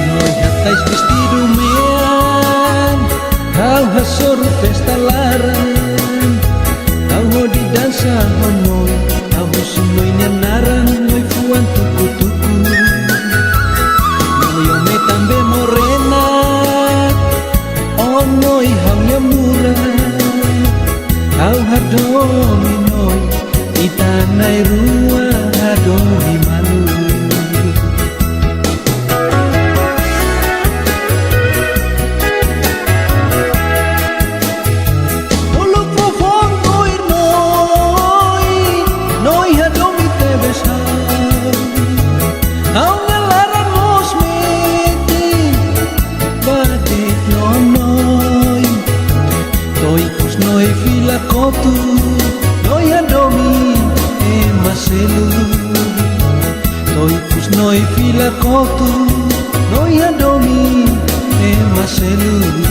noi hatais vestido mean kau hasor festa laran kau hodi dansa honoi kau semoi naran noi fuan tuku-tuku noi ome tambe morena oh noi haunya murah kau hadomi noi itanai rua hadomi malu uluk fofong koir noi noi fila kotu noi adomi e maselu.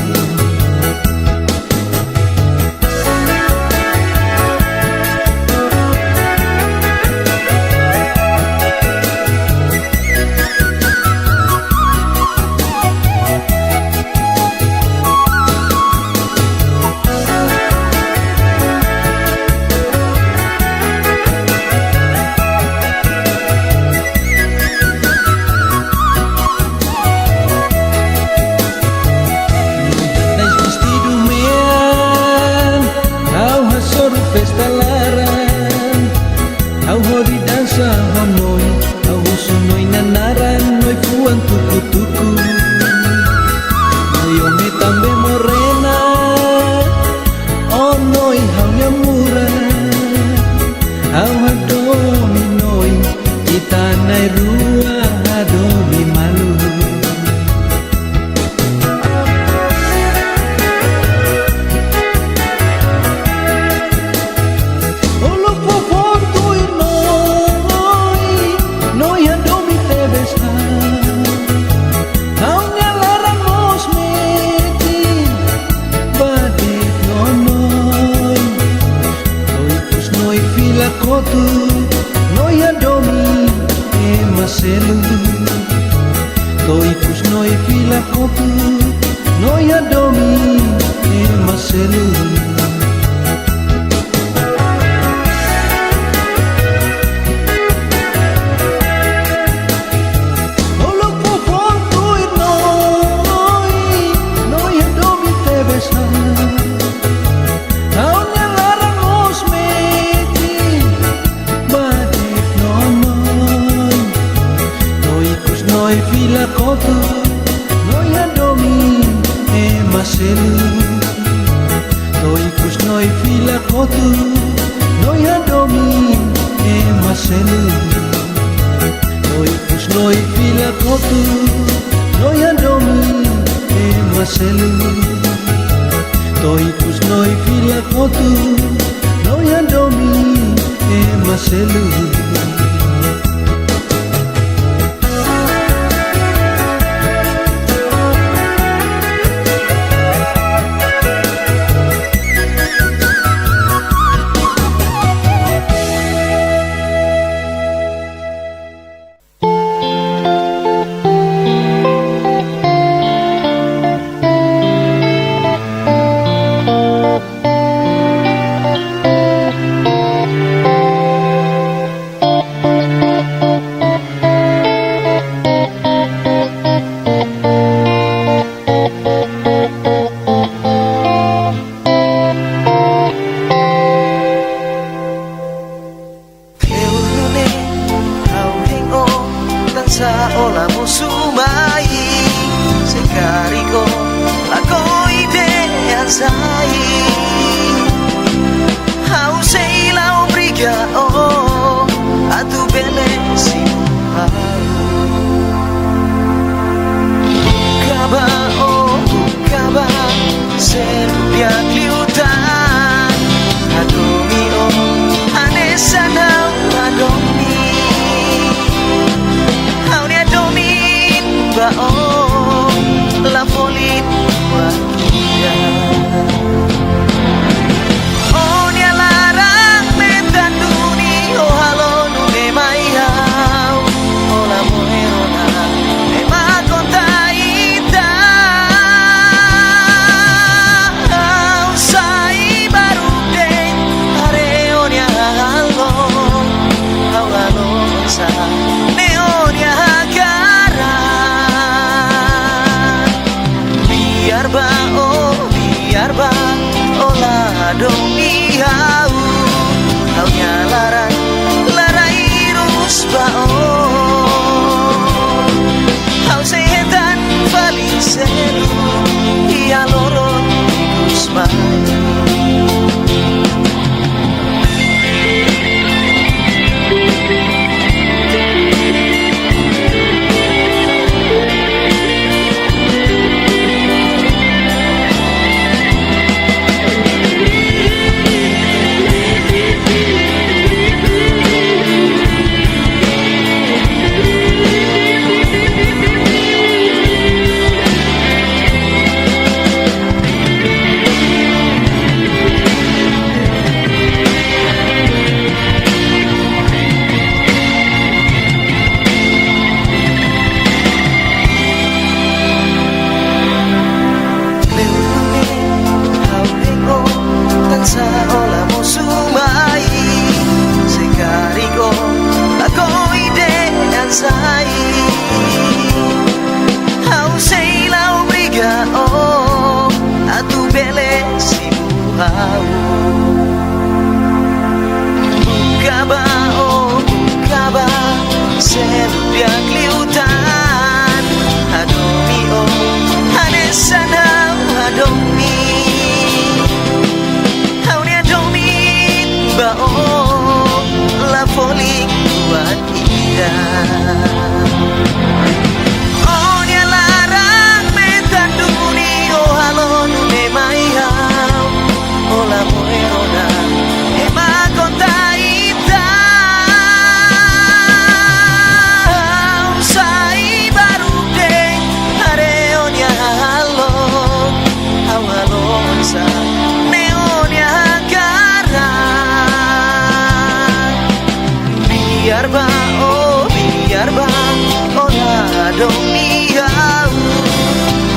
hadomiau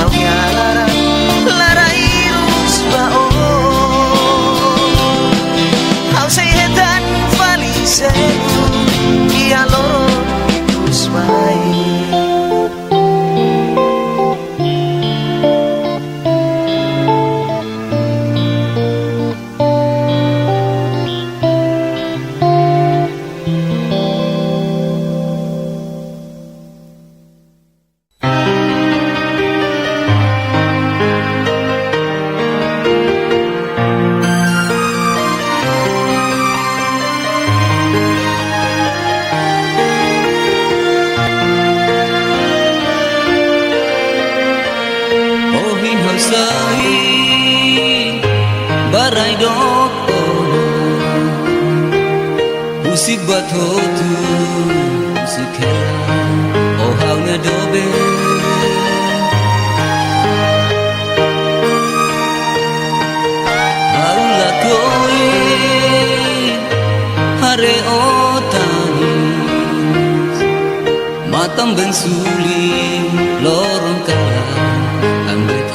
au ngalarang larairus bao au sehetan falisenu dia loro usmai. Barai dok Usik batotu Usik hela Oh haunya dobe Haulah koi Hare otangis Matam bensuli Lorong kalah Anggrek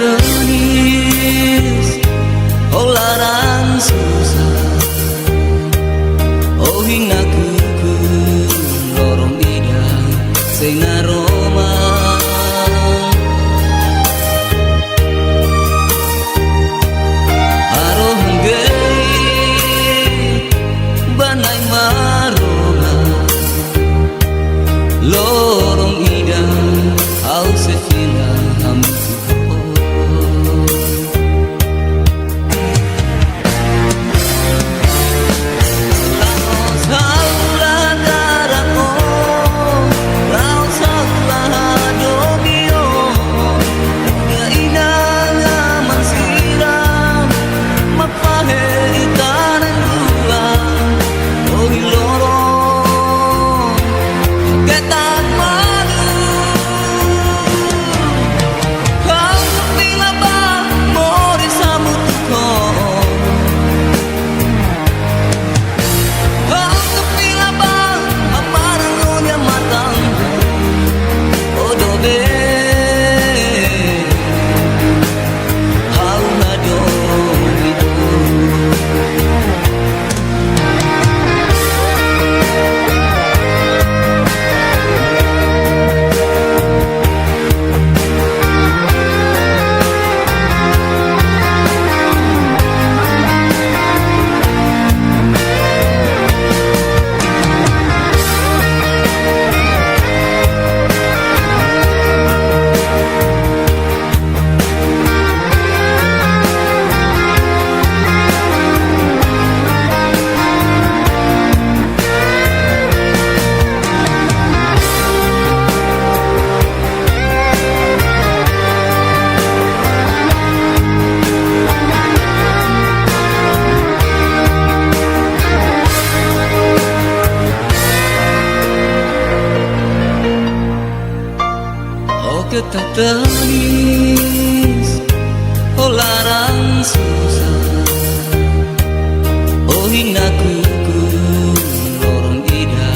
tertulis oh larang susah oh hingga kuku lorong ida sing aroma aroh gei banai marona lorong ida au sefila hamku tak tenis oh larang susah oh hingga kuku lorong ida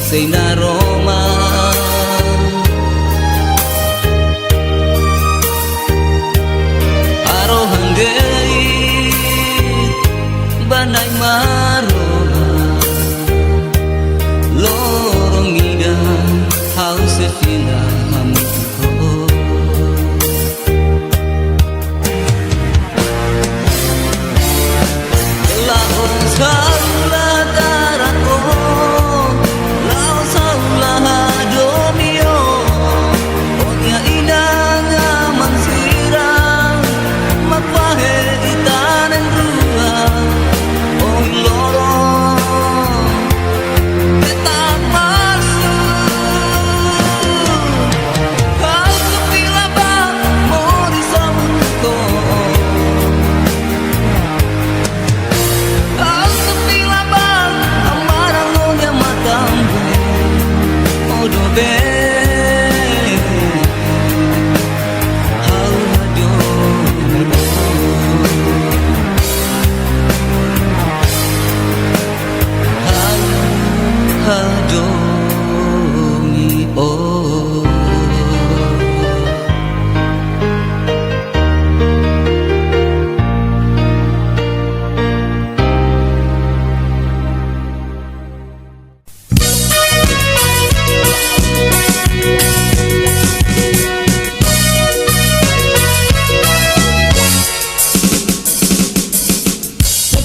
seinar Roma aroh hanggeit banai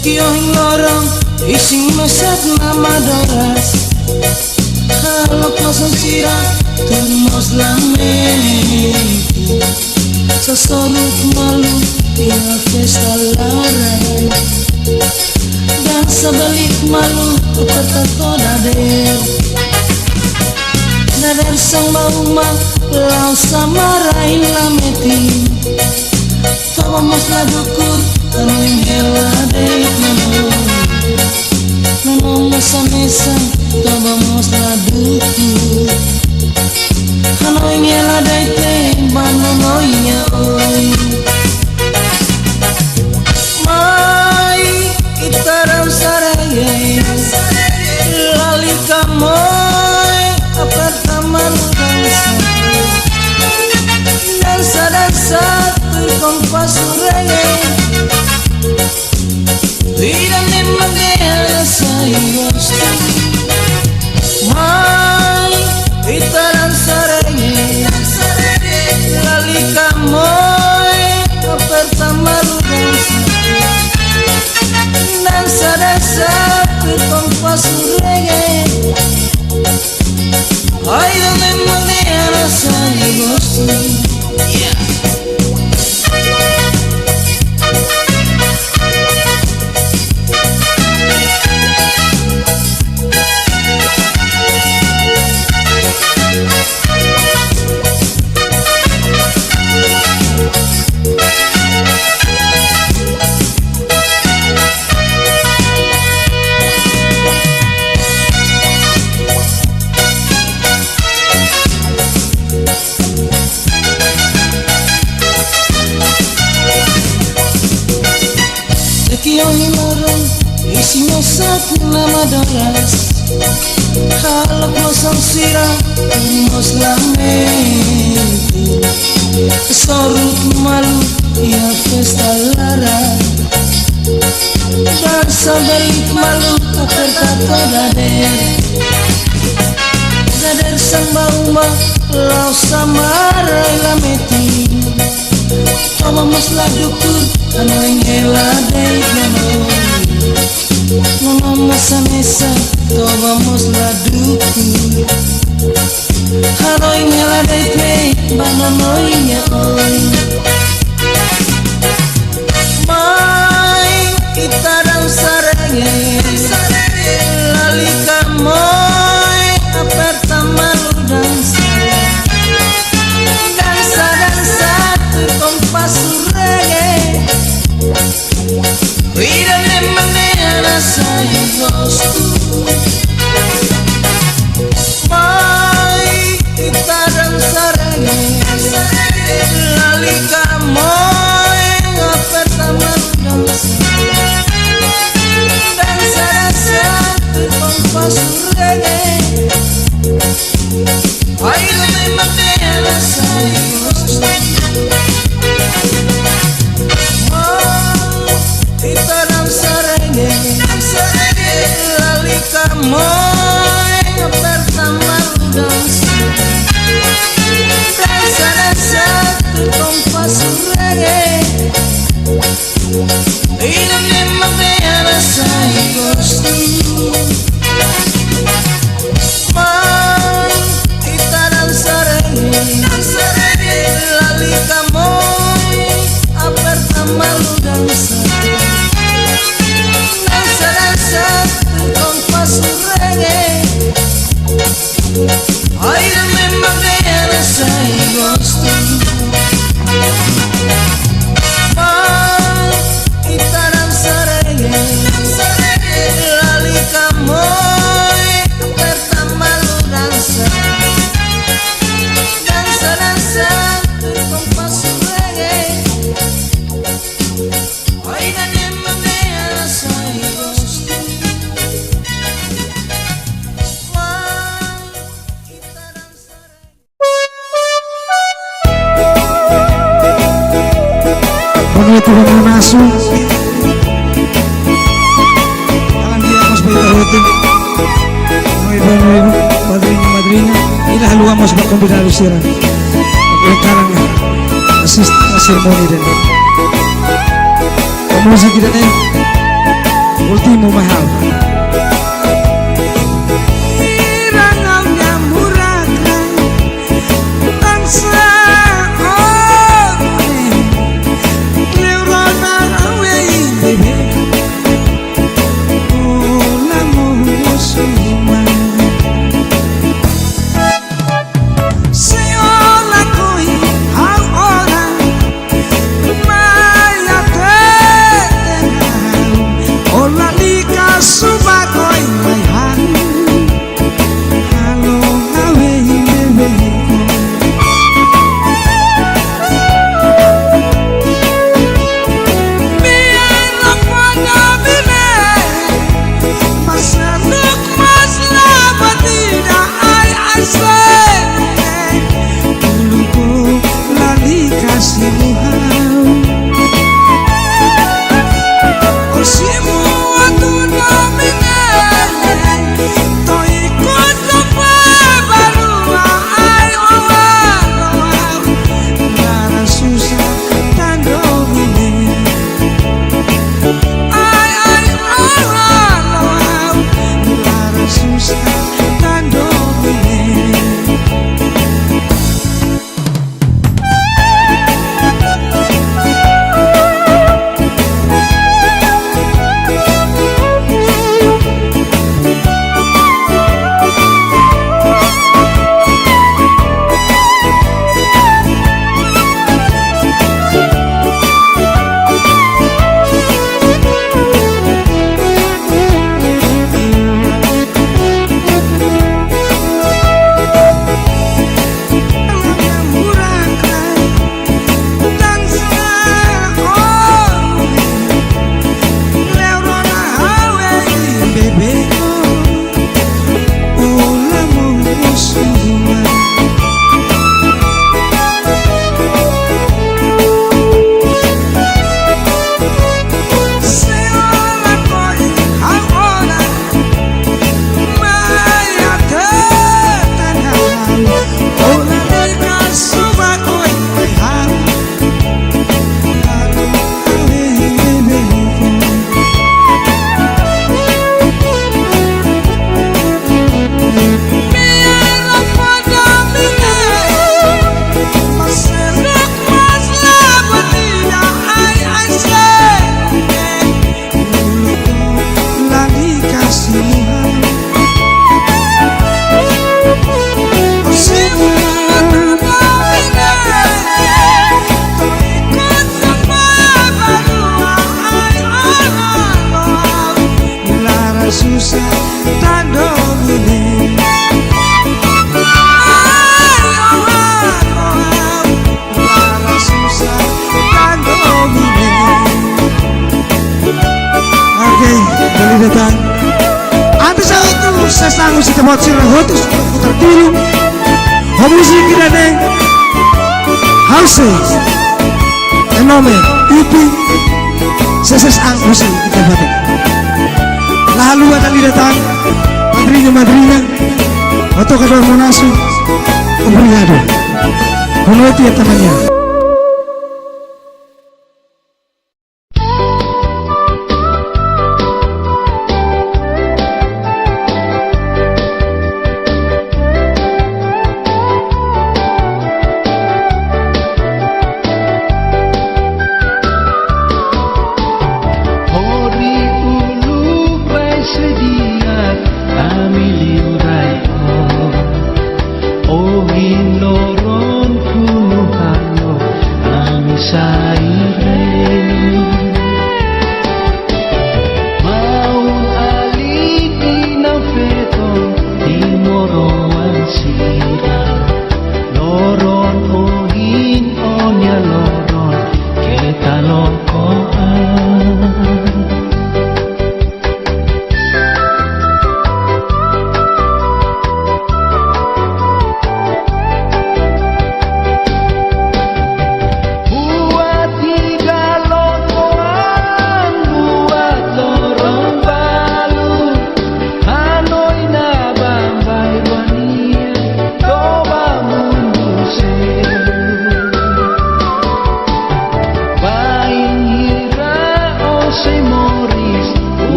Sekian orang ising mesat nama doras. Kalau kosong sirah termos lame. Sesoruk malu ya pesta larai. Dan sebalik malu kepetato dader. Dader sang bauma lau samarain lameti. Tawa mas la dukur kanu hela dek nono masa mesa tawa mas la dukur kanu hela dek banono nya oi mai itaram saraya lali kamoy apartemen dansa kompas reggae tidak memang dia saya gosto mai kita dansa reggae lali kamoy pertama lu dansa kompas reggae ay tidak memang dia saya gosto isinya satu nama doras. Kalau kosong sirah termos lamenti. Sorut malu ya pesta lara. Dan sebalik malu kepetato dader. Dader sang bauma lau samarai lameti. Tawa mas la dukur kanu hela dek nono masa mesa to vamos la duku Hanoi ngela dek bananoi nya oi mai kita dansa reggae lali kamoy apartemen dansa kompas reggae tidak memang dia saya gosto mai kita dansa reggae lali kamoy apartemen dansa kompas reggae ay tidak memang dia saya gosto kita dansa reggae lali kamoy apartemen dansa kompas reggae tidak memang dia saya gosto mai kita dansa reggae lali kamoy apartemen dansa kompas reggae ay memang dia saya gosto kita dansa reggae lali kamoy apartemen dansa kompas reggae ay memang dia saya gosto Itu yang masuk. Alam dia mas bayi tahutin. Ibu, madrinya. Ila haluan mas berkombinasi sirah. Aku sekarang asist seremoni dan musik kita nih. Ultimo mahal. Irangnya murahkan bangsa Leurona away baby Olamu semua Seolah koi hal orang Maya tenang Olah lika subakoi mayan Halo away baby datang. Ante sa itu sesanggup si tempat sirah hotus putar diri. Homusi kita neng house enome ipi seses angkusi kita batik. Lalu ada di datang madrinya atau kadang monasu obrigado. Konoiti ya temannya. Oh, in Loron Kunuhan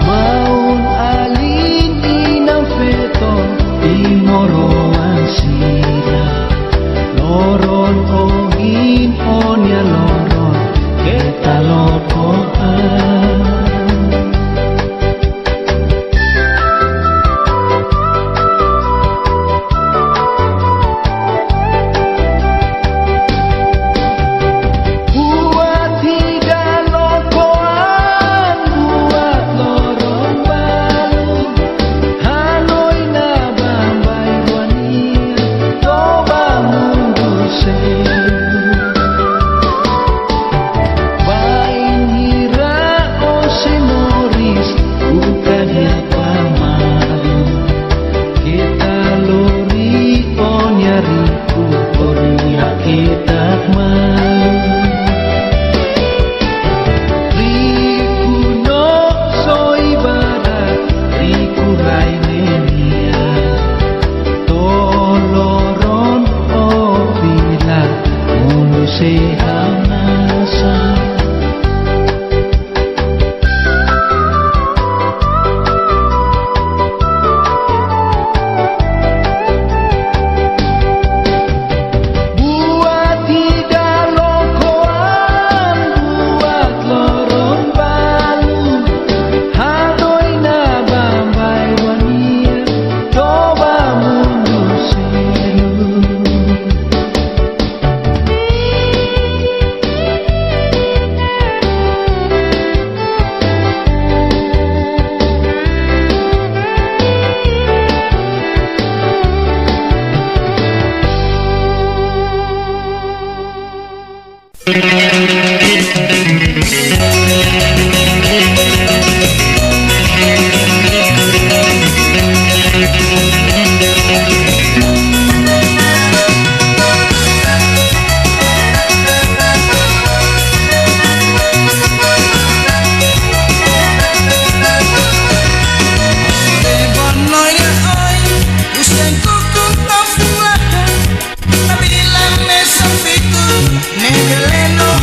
Maun alin inang feto imoroan sila loron ogin onya loron kita lokoan. Never let no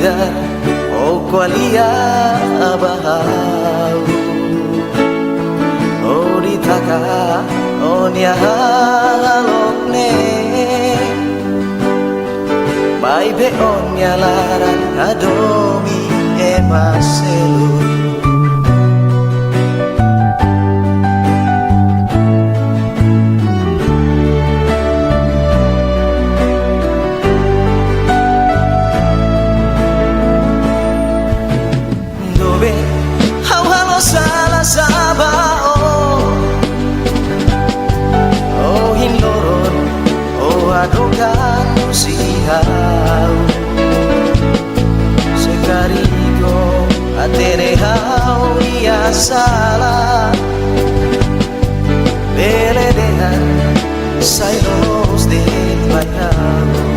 bumida o qualia bahau o ditaka o nyalokne mai be on nyalaran adomi emaselu salah sabao oh hinloron oh adokan musihau sekarigo aterehau ia salah beledehan sailos de bayau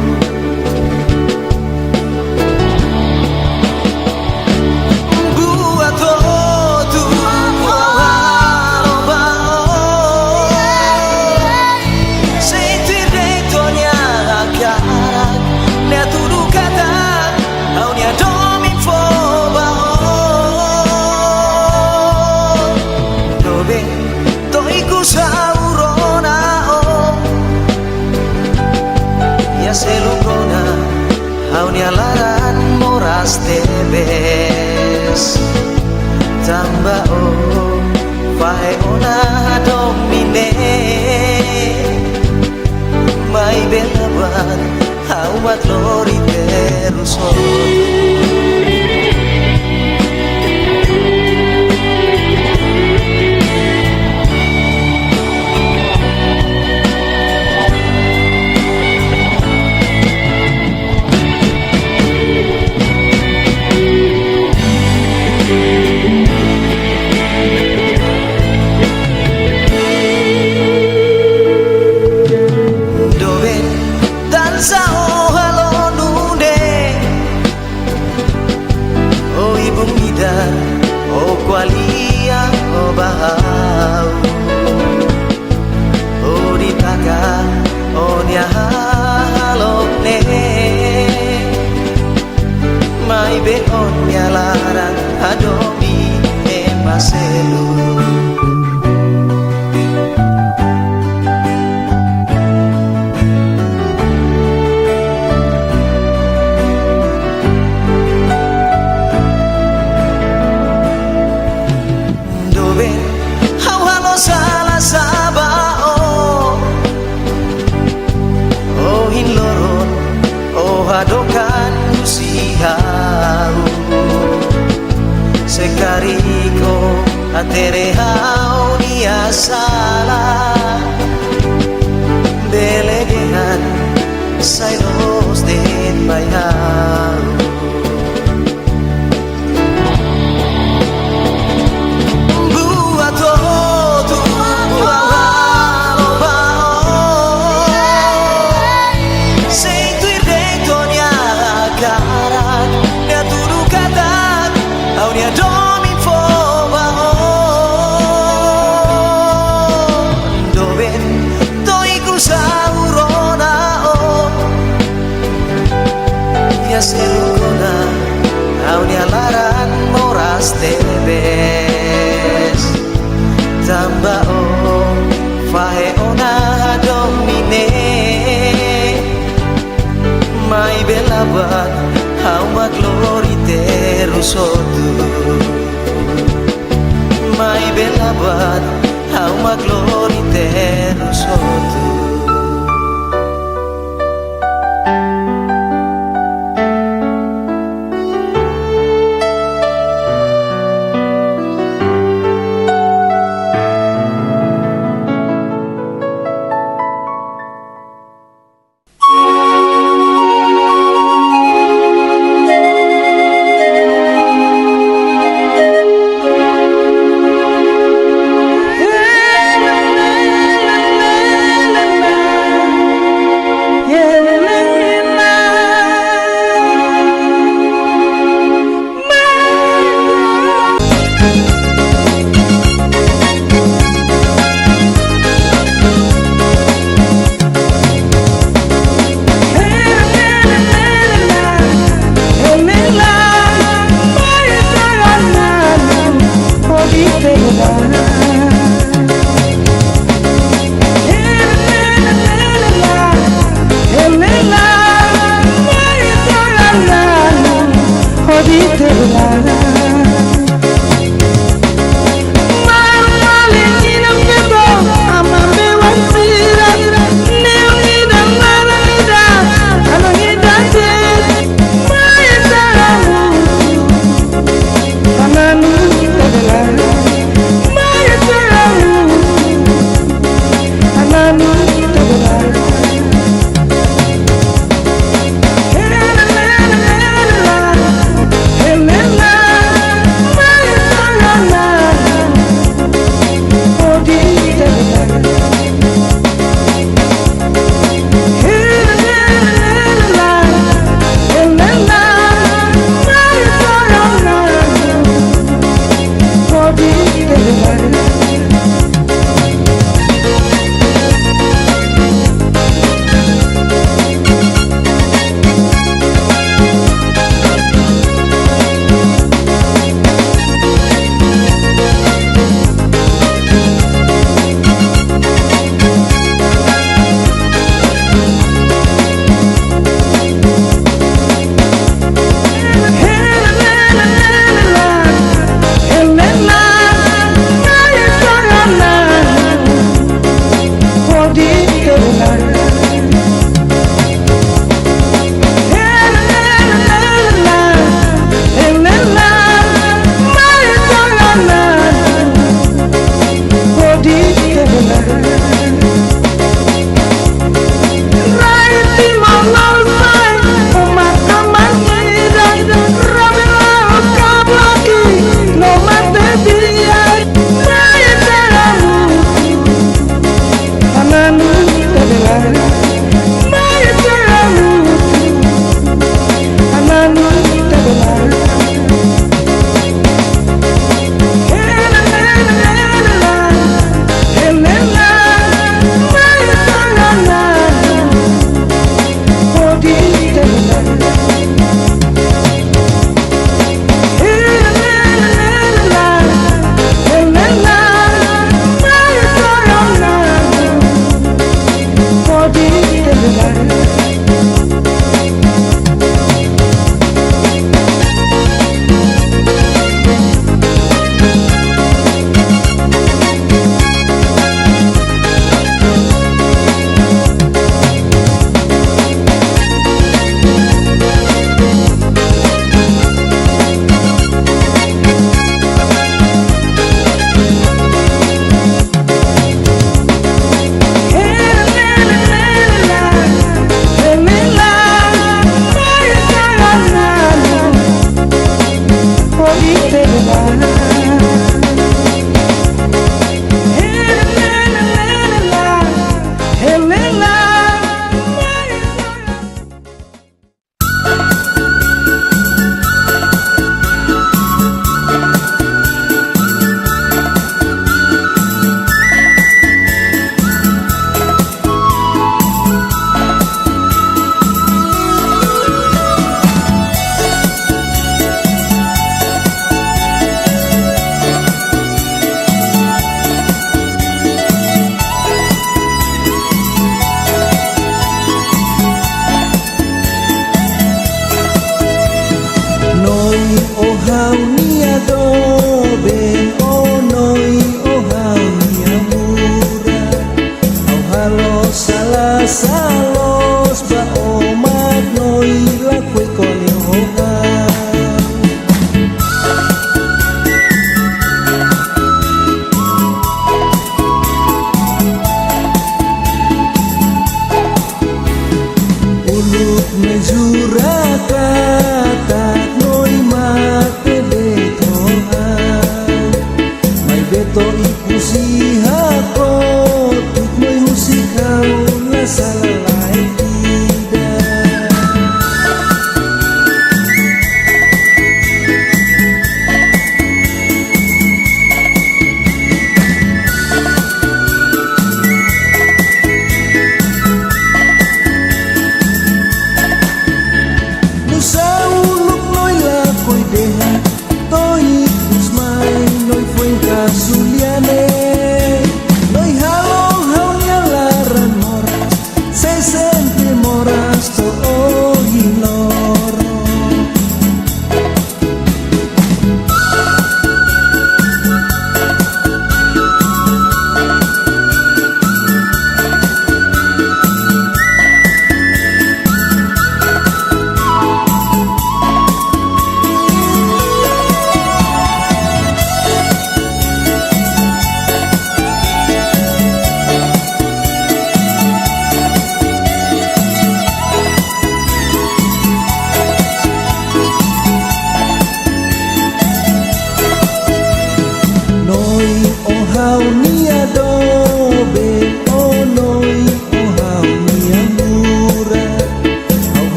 selugona haunia laran moras tebes tamba o fae ona domine mai belabat hauat lori teruson o qualia o bahau o ditaka o nyalokne mai be on nyalaran adomi emaselu salah sabao oh hinloron oh adokan musihau sekariko aterehau dia salah belegehan sailos den bayau selugona haunia laran moras tebes tamba o fae ona domine mai belabat hauma glori terusotu mai belabat hauma glori terusotu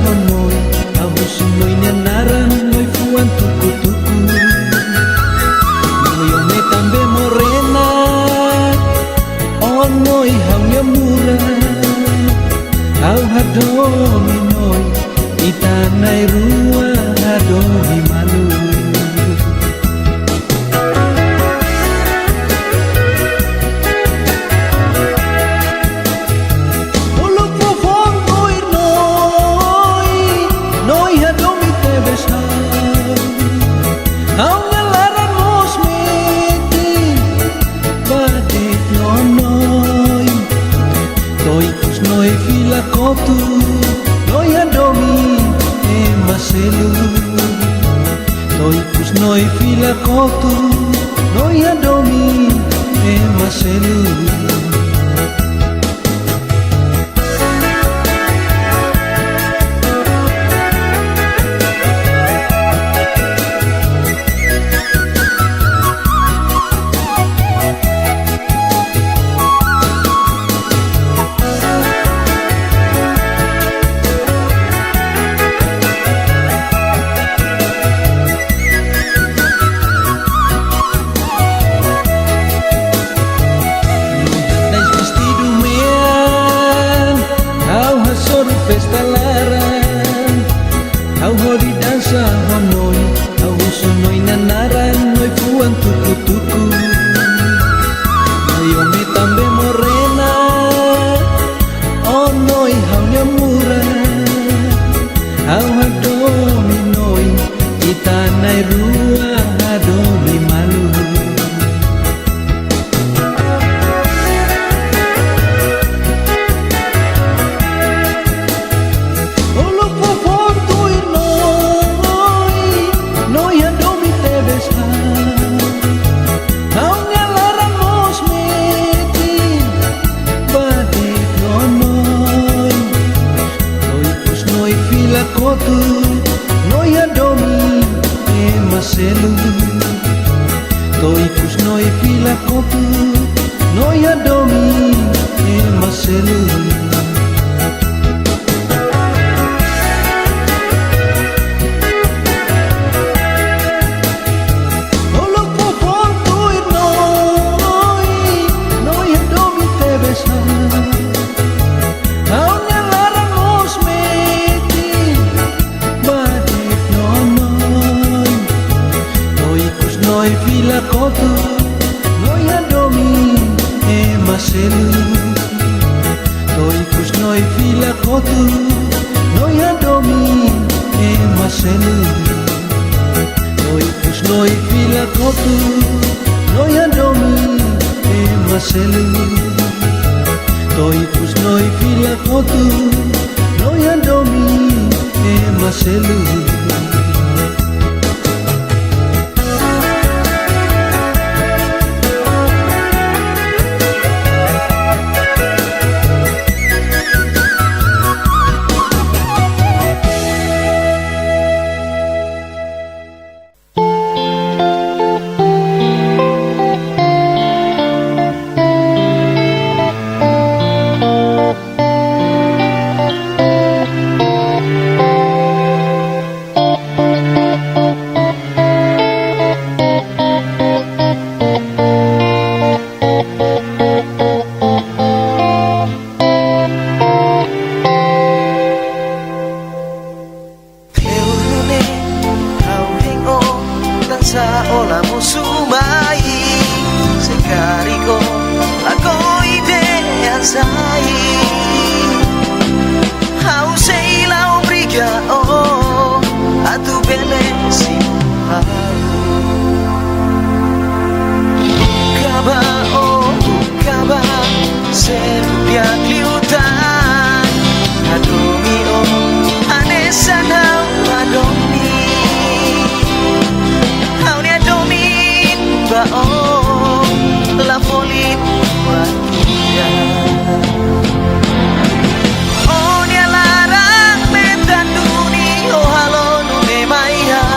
honoi Ahusunoi nianaran noi fuan tuku-tuku Noyome tambe morena Onoi haunya murah Au hadomi noi Itanai rua hadomi malu Kotu noi adomi e maselu Noi pus noi fila kotu noi adomi e maselu La folie Oh, ni alarang metanduni Oh, halo, nune maya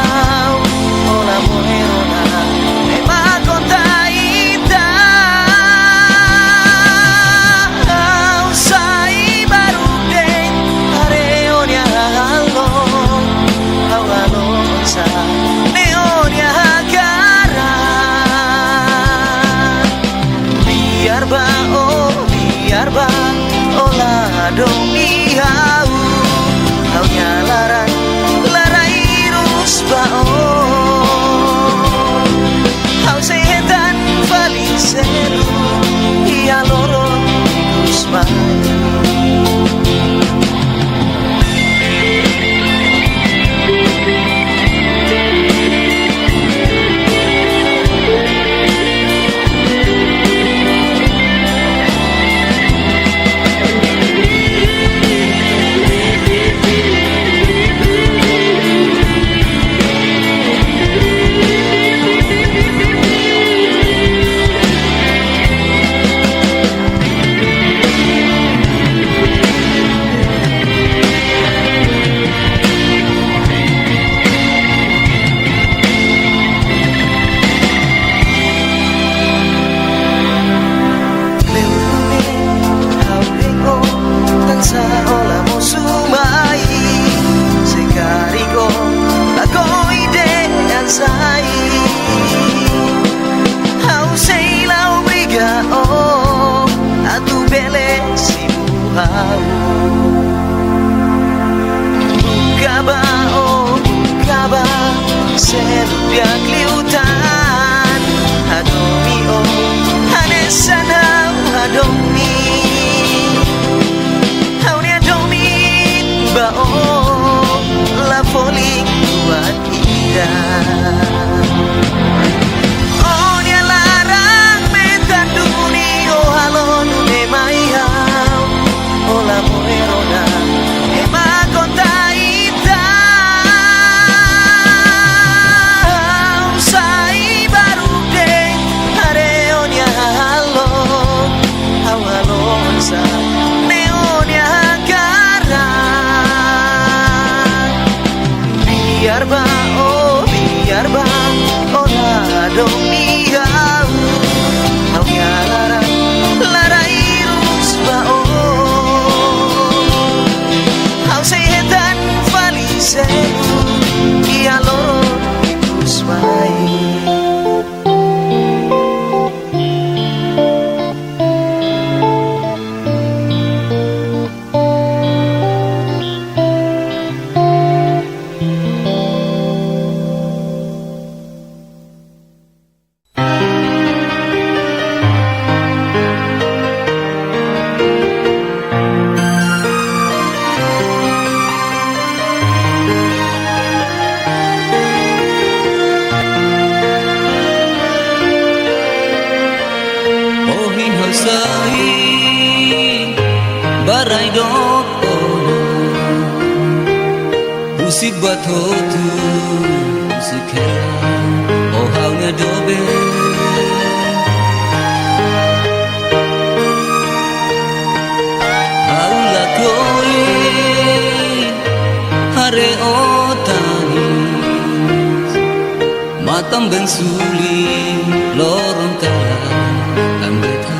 Oh dia larang metan duni oh halon ne maiau oh la moerona e ma contaita sai baru de areonia halo awalonsa neonia kara biar ba ora domiau au ya lara irus ba au setan falice ia loro irus mai barai dok musik batotu musik hela oh haunya dobe haula koi hare otani matam bensuli lorong kala ambeta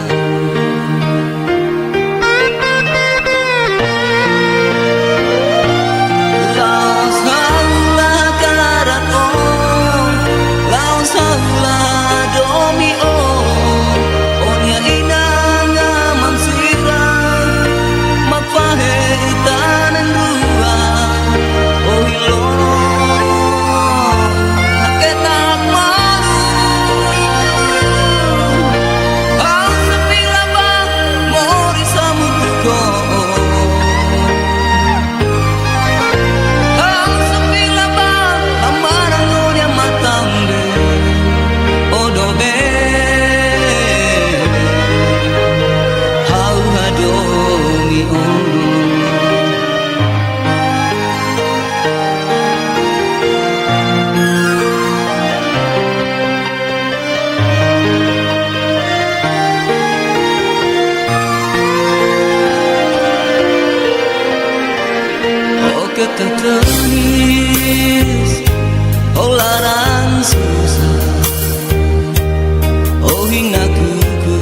tertulis oh larang susah oh hingga kuku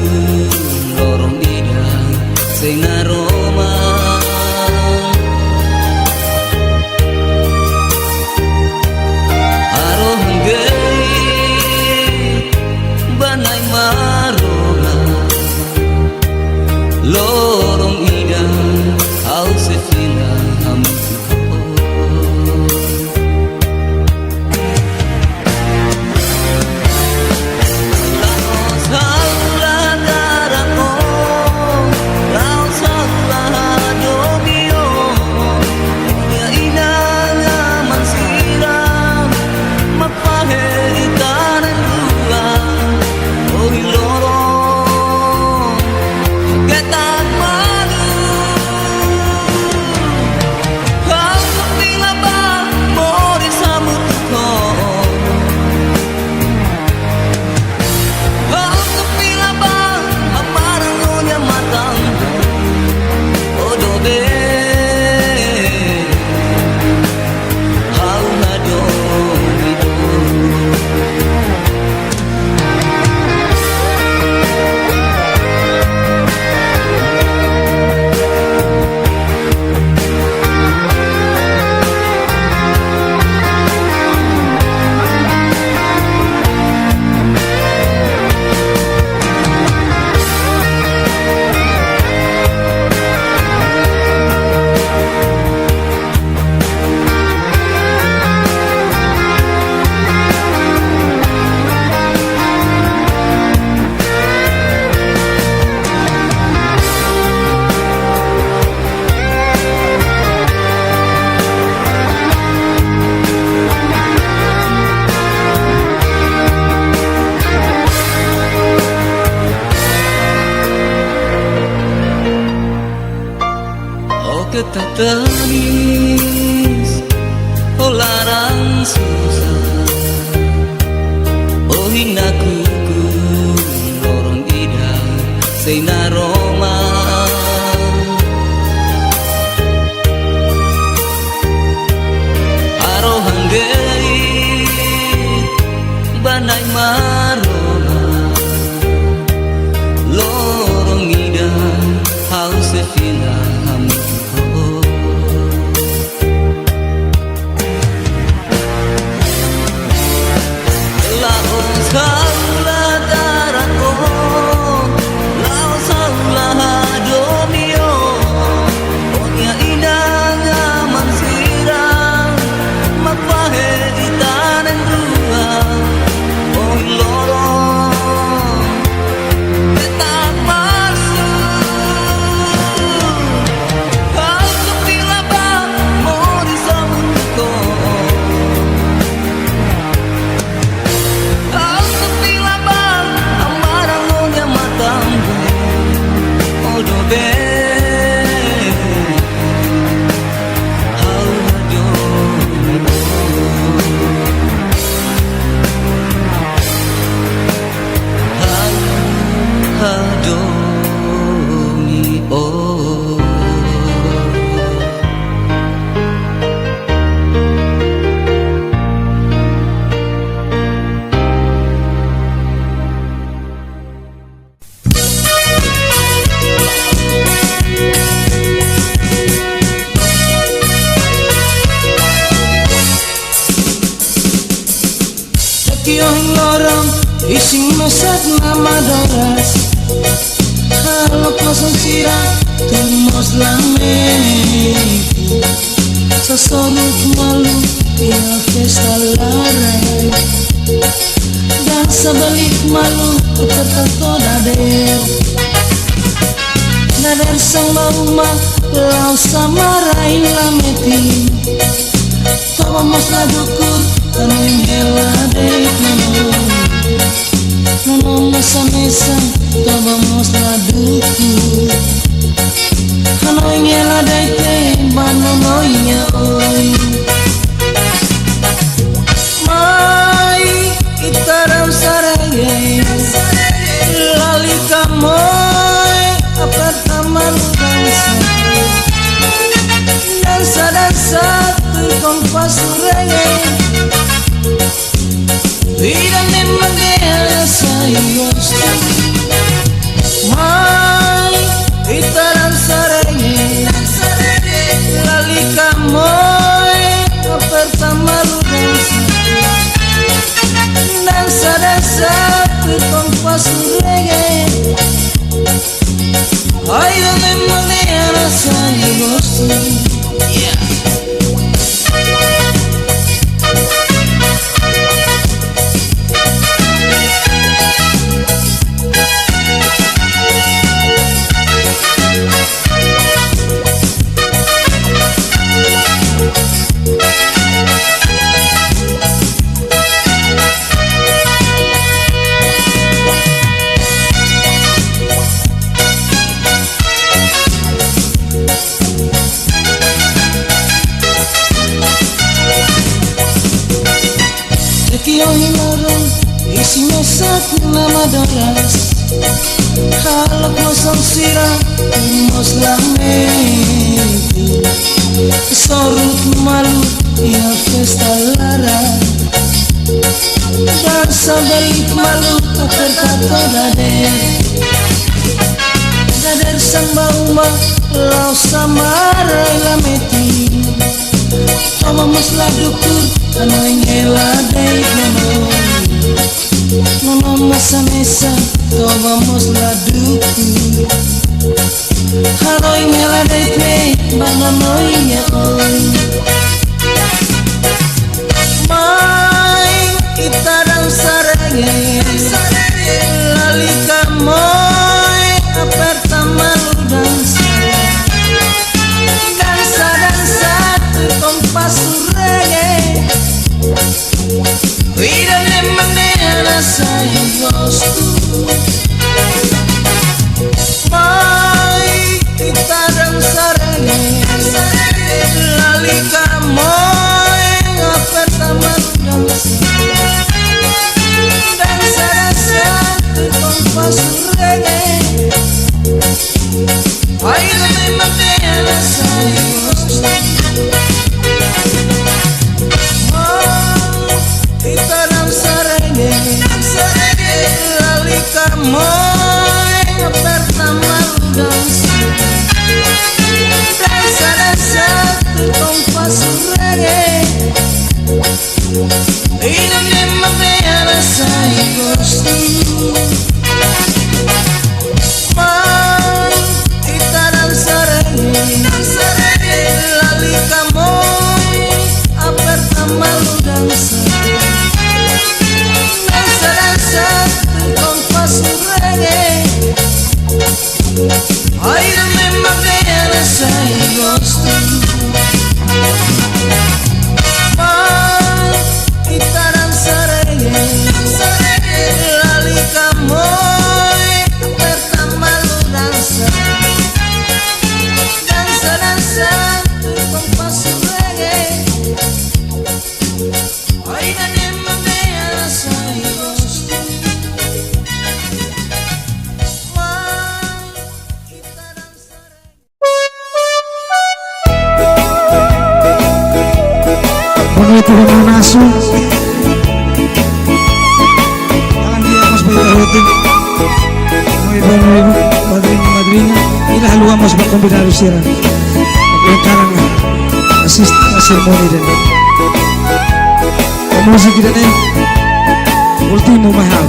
lorong bidang sing aroma aroh nggei banai marona lorong bidang au sefina hamu Tamis o larang susah o hinakuku lorong ida say naroma aro hanggait banay maroma lorong ida house fila Kiyong lorong ising masak nama doras kalau kosong sirah tumos lame sesorot malu ya pesta larai dan sebalik malu tertato dader sang mauma lau sama rain lameti toba mos la dukur kanu hela dei nono mesa mesa toba mos la dukur kanu hela dei te banono nya oi mai itaram sarayai lali kamoy apartaman dansa kompas reggae vida me manguea sai gosto mai itaran sarenge lali kamoy pertama dansa kompas reggae ay donde manguea sai gosto yeah. Kiyong hinarong isimesak nama doras halak mosong sirah mos lamenti sorut malu ya pesta lara dansa balik malu tertato dader sang bauma lau sama rai lameti toba mos la dukur kanu hela dei nono mesa mesa toba mos la dukur kanu hela dei te banono nya oi mai kita dansa reggae lali kamoy apartaman dansa kompas reggae vida de manera sai gosto mai kita dansa reggae Lalika moy pertama dansa dansa compás reggae. Ay dame matelas kita dansa reggae. Lalika moy pertama dansa dansa dansa compás reggae. Y donde más veas hay gosto man kita dansa reggae. Lalika moy pertama dansa dansa dansa compás reggae. Ay donde más veas hay gosto kita dansa reggae. Lalika moy pertama dansa dansa dansa compás reggae. Ay nadie me veas hay gosto kita dansa Bonito dengan nasu. Jangan dia mas bayi rutin. Muy bueno, madrina. Ila haluan mas berkombinasi sira. Sekarang asist seremoni dan musik dan ultimo mahal.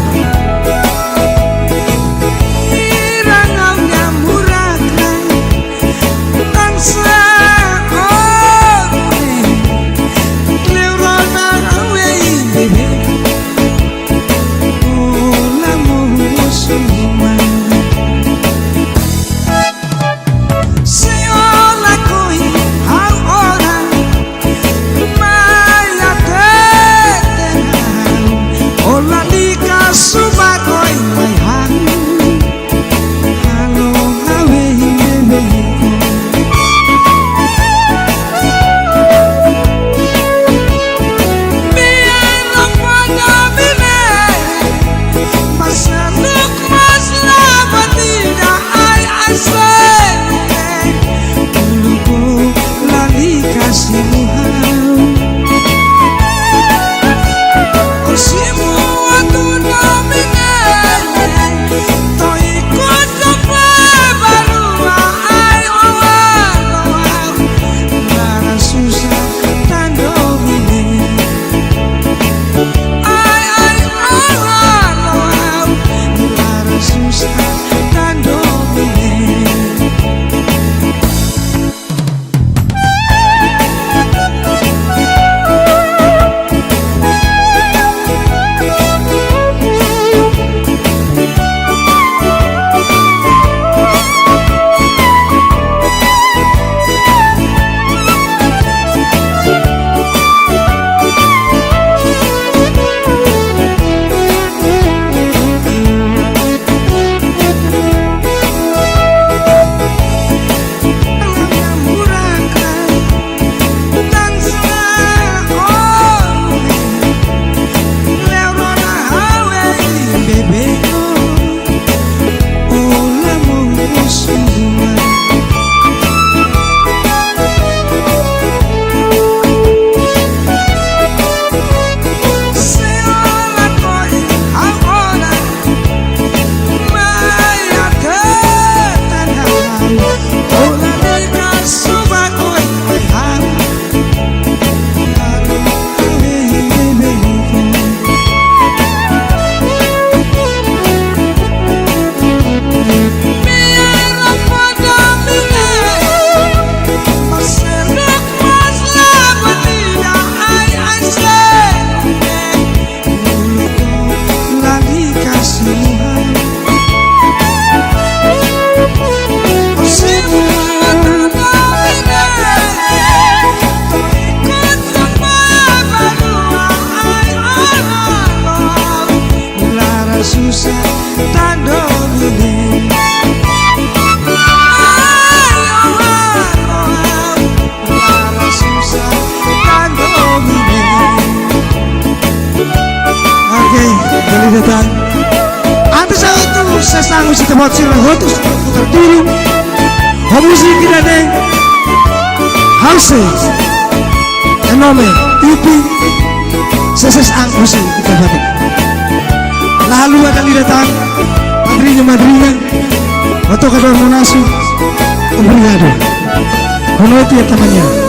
Okay, dali datang. Antes sa ito, sa sango si Tabot sila hotos, terturun. Musik kita neng houses, enorme, ipi, seses ang musik kita balik. Lalu akan datang, madrinya, atau kadang munasu, obrigado. Honoiti ya temannya.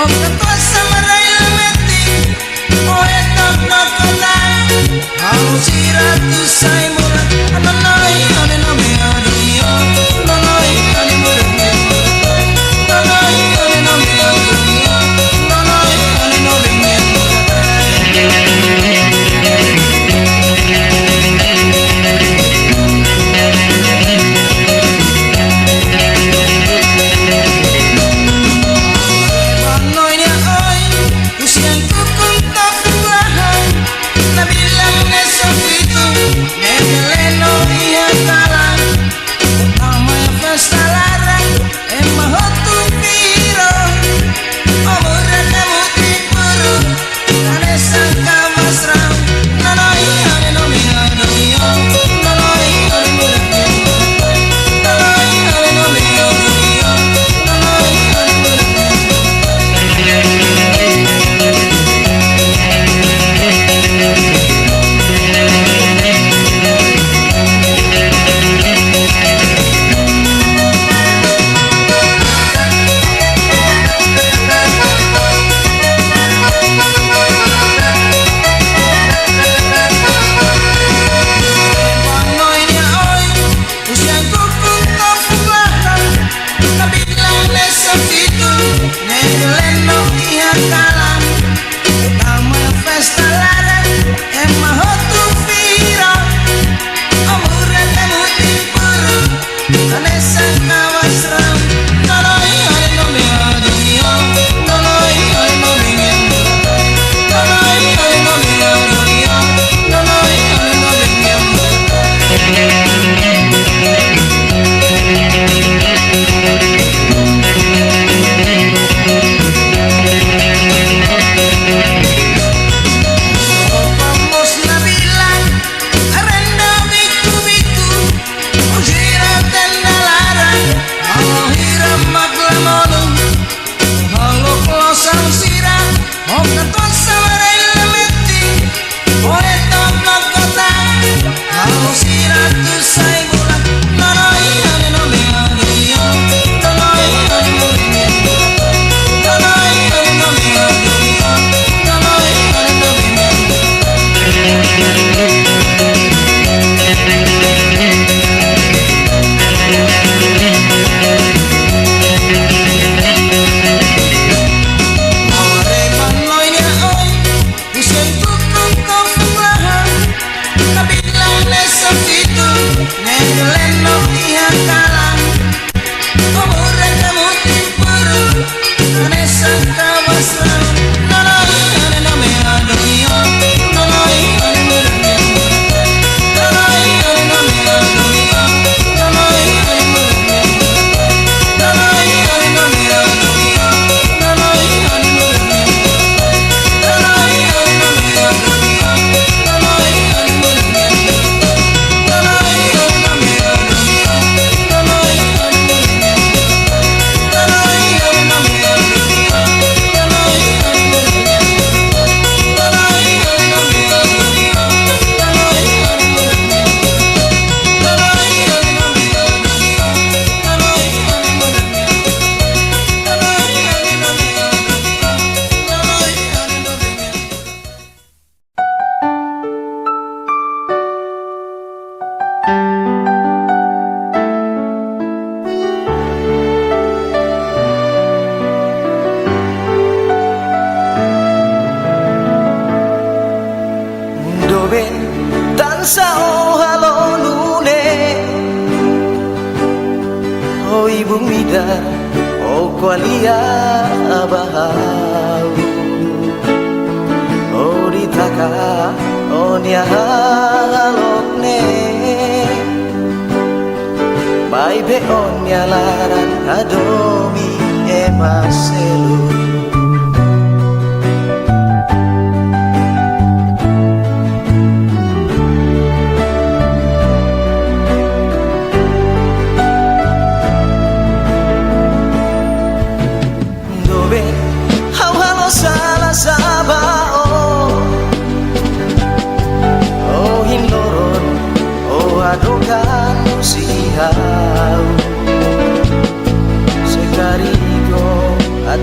o katuasa marayl meti o etok no kota au siratu sai murat ananai ane no me aduyo nanai ane murat nanai ane no me aduyo nanai ane no me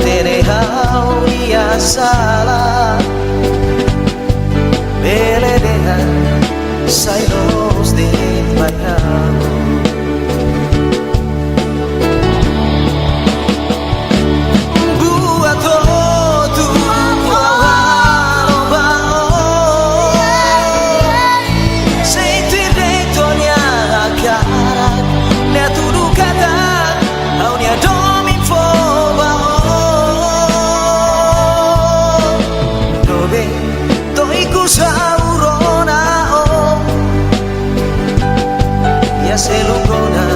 tere hau ia salah Beledehan sai los de mayau Buat tu halo bao Sei diretto nia karak Nia tudu kata Au nia domin foba Dove toiku saurona Ya selungona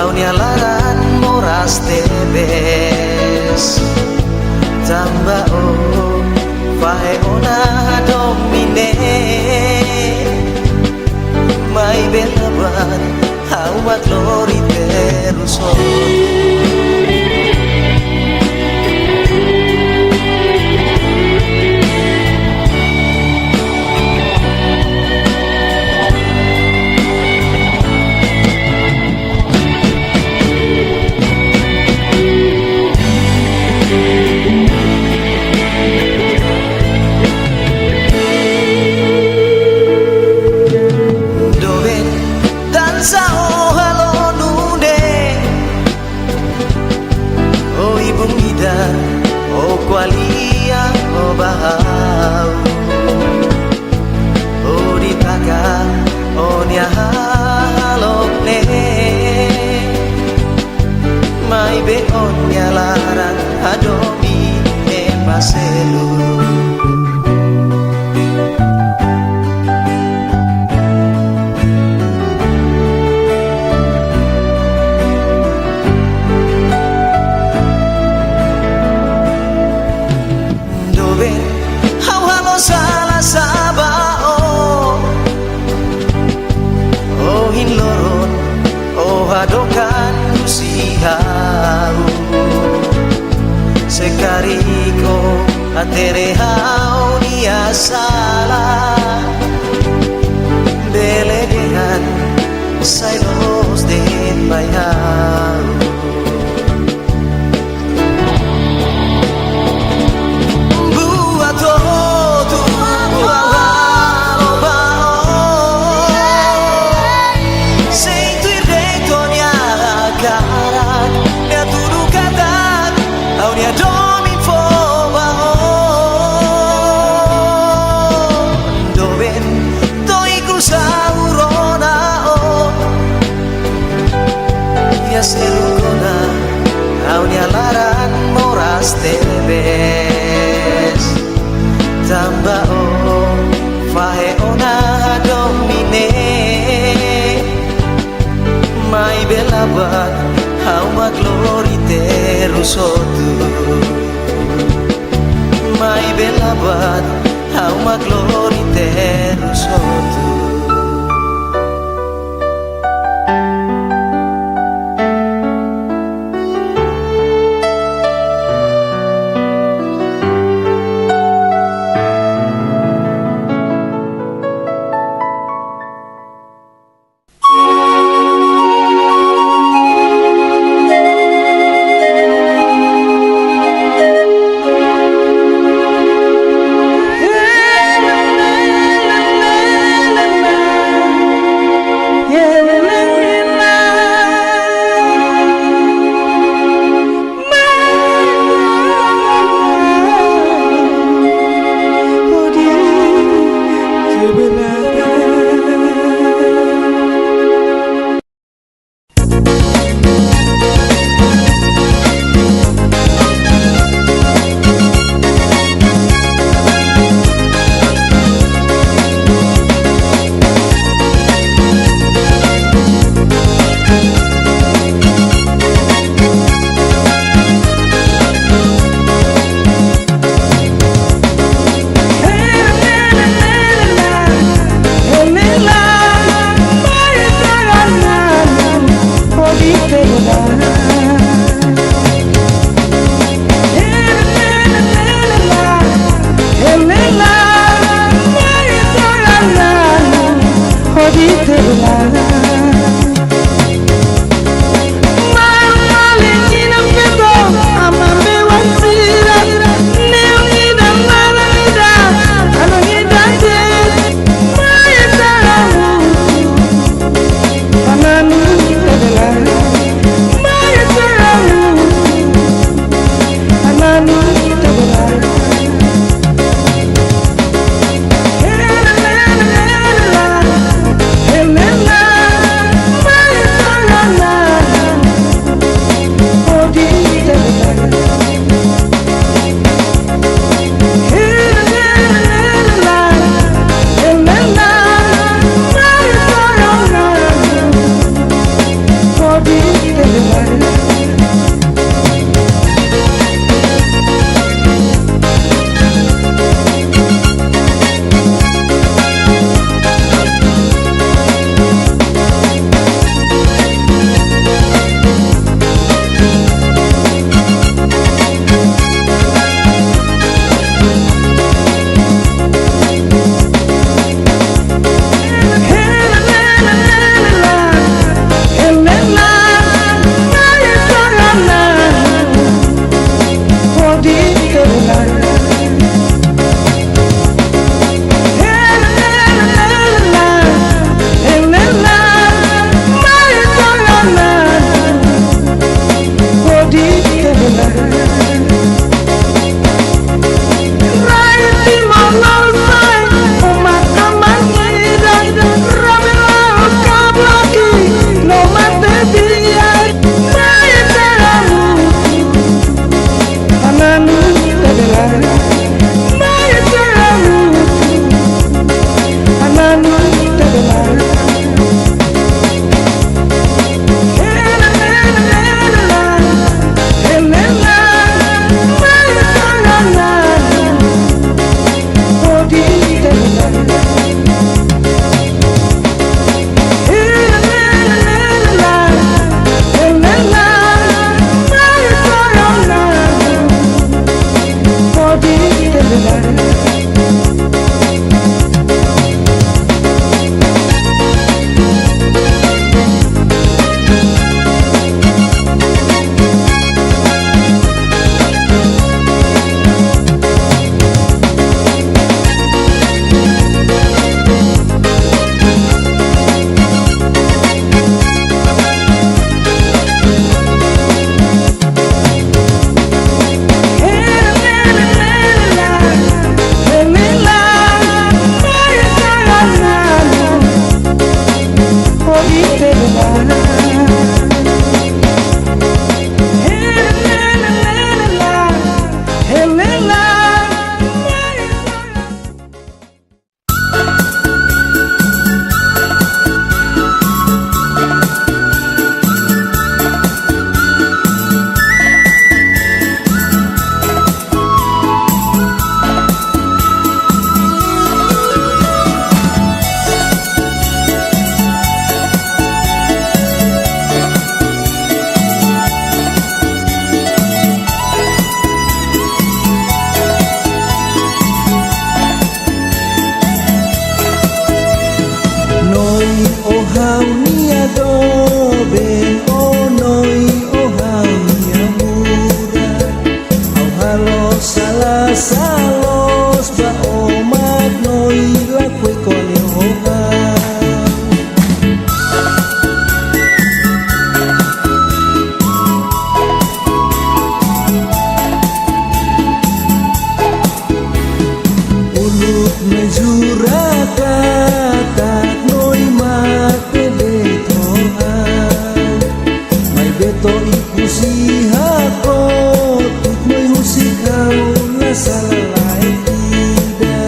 Au nia laran moras tebes Tamba fae ona domine Mai belaban Au maglori teruso Qualia o bahau O ditaka o nia halokne Mai be on nia larang adomi e maselu Salah sabao Oh hinloron Oh hadokan usihau Sekariko aterehau nia salah Beledehan Sailos den bayau Selugona au nia laran moras tebes Tamba fae ona domine Mai belabat au maglori terusotu Mai belabat au maglori terusotu lela. Noi o hau nia doben o noi o hau nia mura au halo salah salos ba o mat noi la kue kone o hau ulut mejura kata noi mate betoan mai beto ikusi hako tut noi husikau la salalai tidak.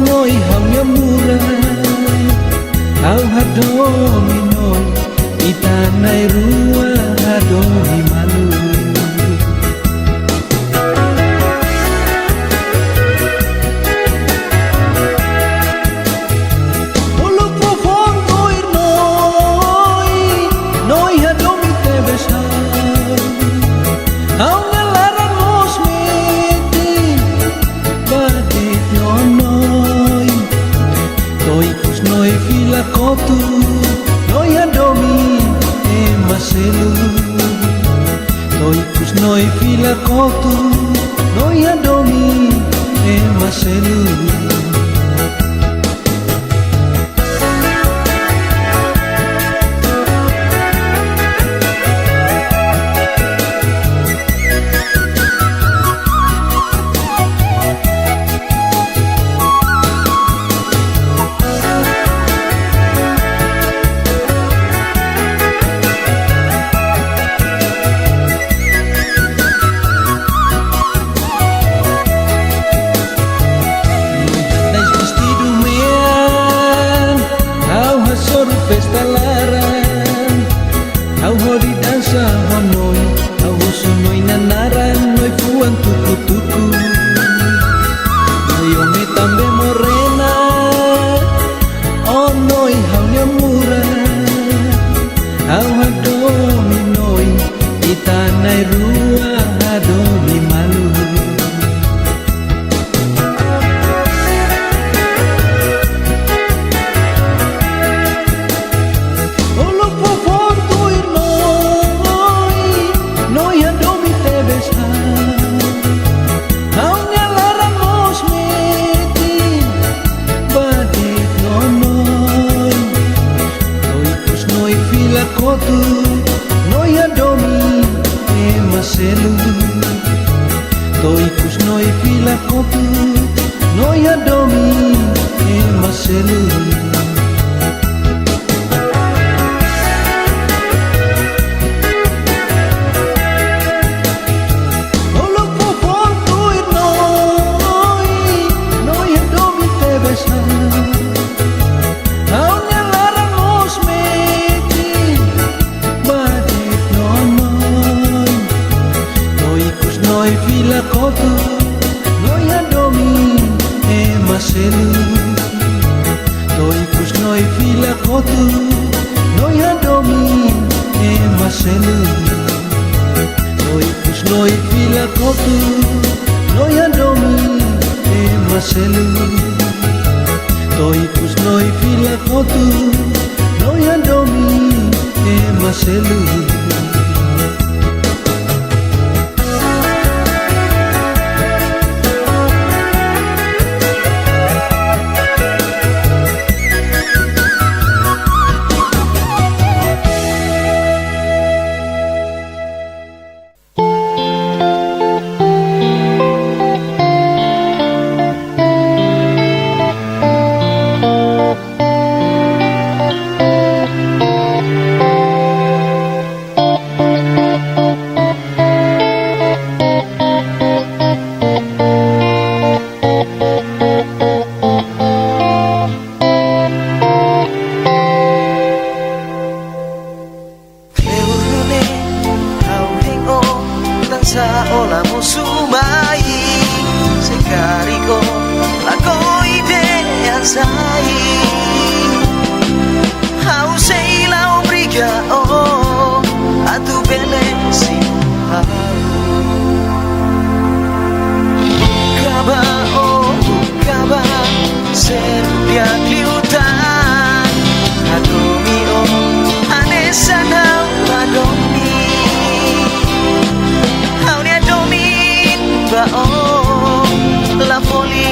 noi haunya murah au hadomi noi itanai rua hadomi malu Ulu fofon toir noi hadomi te besar au ngelarang los meti badit nonoi toi kus noi fila kotu noi hadomi e maselu toi kus noi fila kotu noi hadomi e maselu Pesta laran au hori dansa honoi au sunoi nanaran noi fuan tuku-tuku ayo me tambe morena oh noi haunya murah au hadomi noi itanai rua hadomi malu kotu noi hadomi e maselu toi kus noi fila kotu noi hadomi e maselu Olo fofon toir noi hadomi te besar au ngelarang los meti noi fila kotu noi hadomi e maselu toi kus noi fila kotu noi hadomi e maselu toi kus noi fila kotu noi hadomi e maselu toi kus noi fila kotu noi hadomi e maselu La follia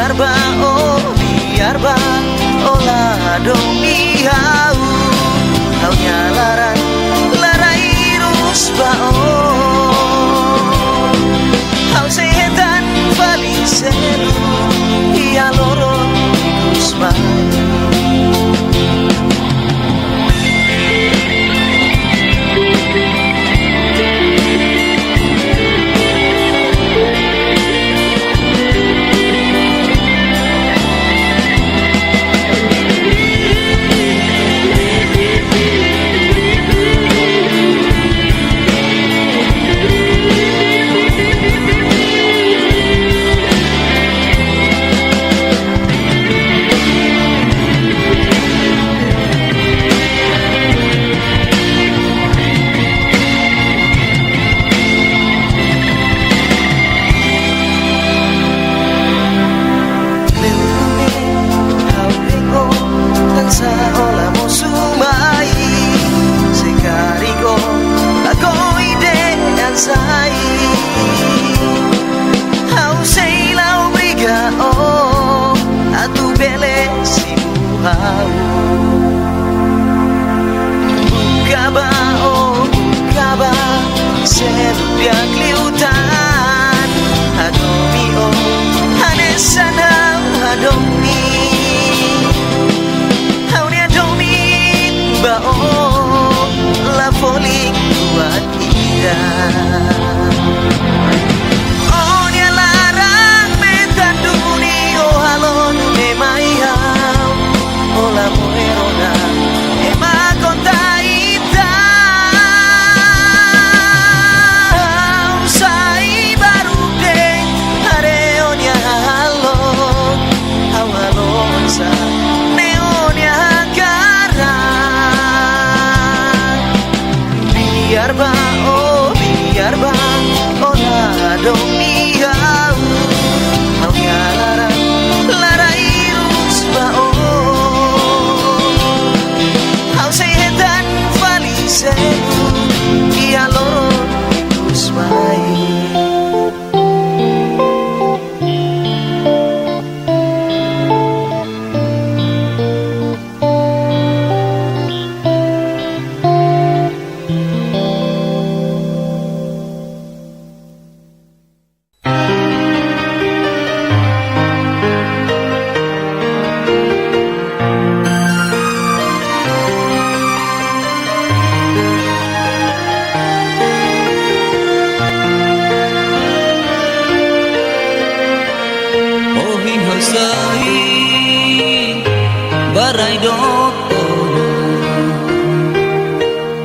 Biar bao biar bang olah domi hau nyalaran larai rus bao hau sehetan vali selu ia loron kusmai.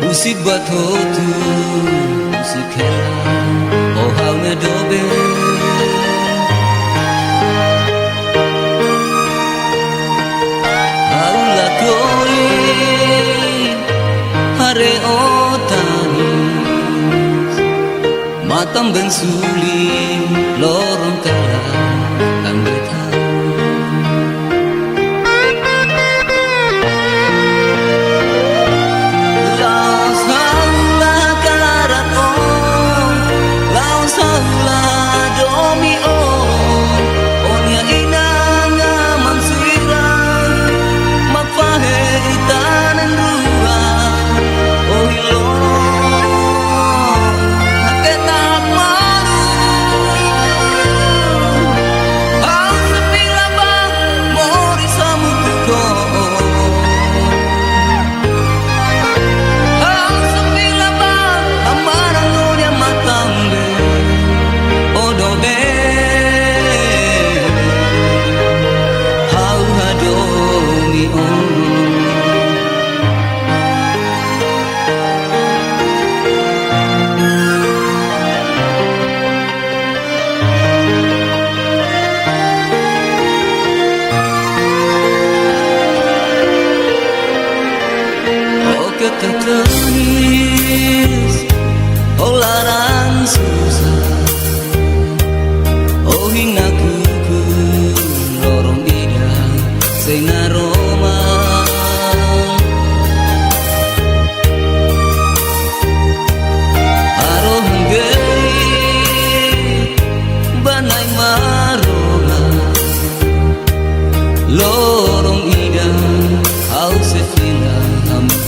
Musik batotu, musik hela, oh hau na dobe. Hau lakoi, hare otanis, matam bensuli, lorong kala, kang betau. Tertulis olaran susah, oh hingga kuku lorong bidang sing aroma aroh banai marona lorong ida au se fila hamtu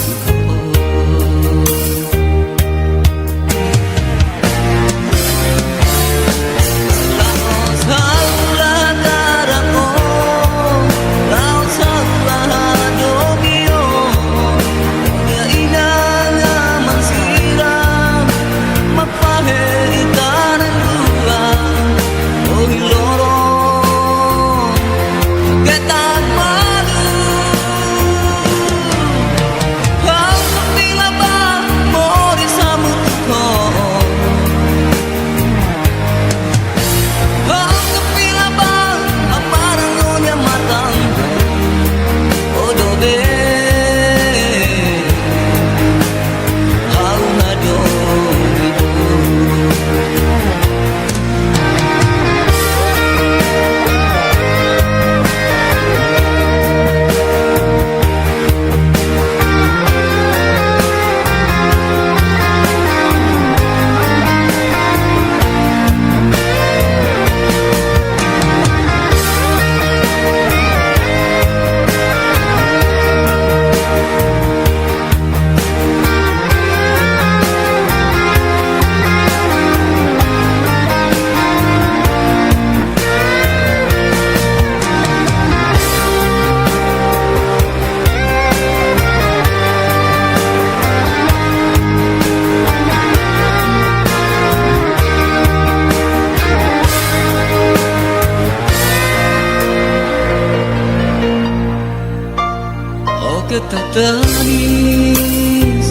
tak tangis,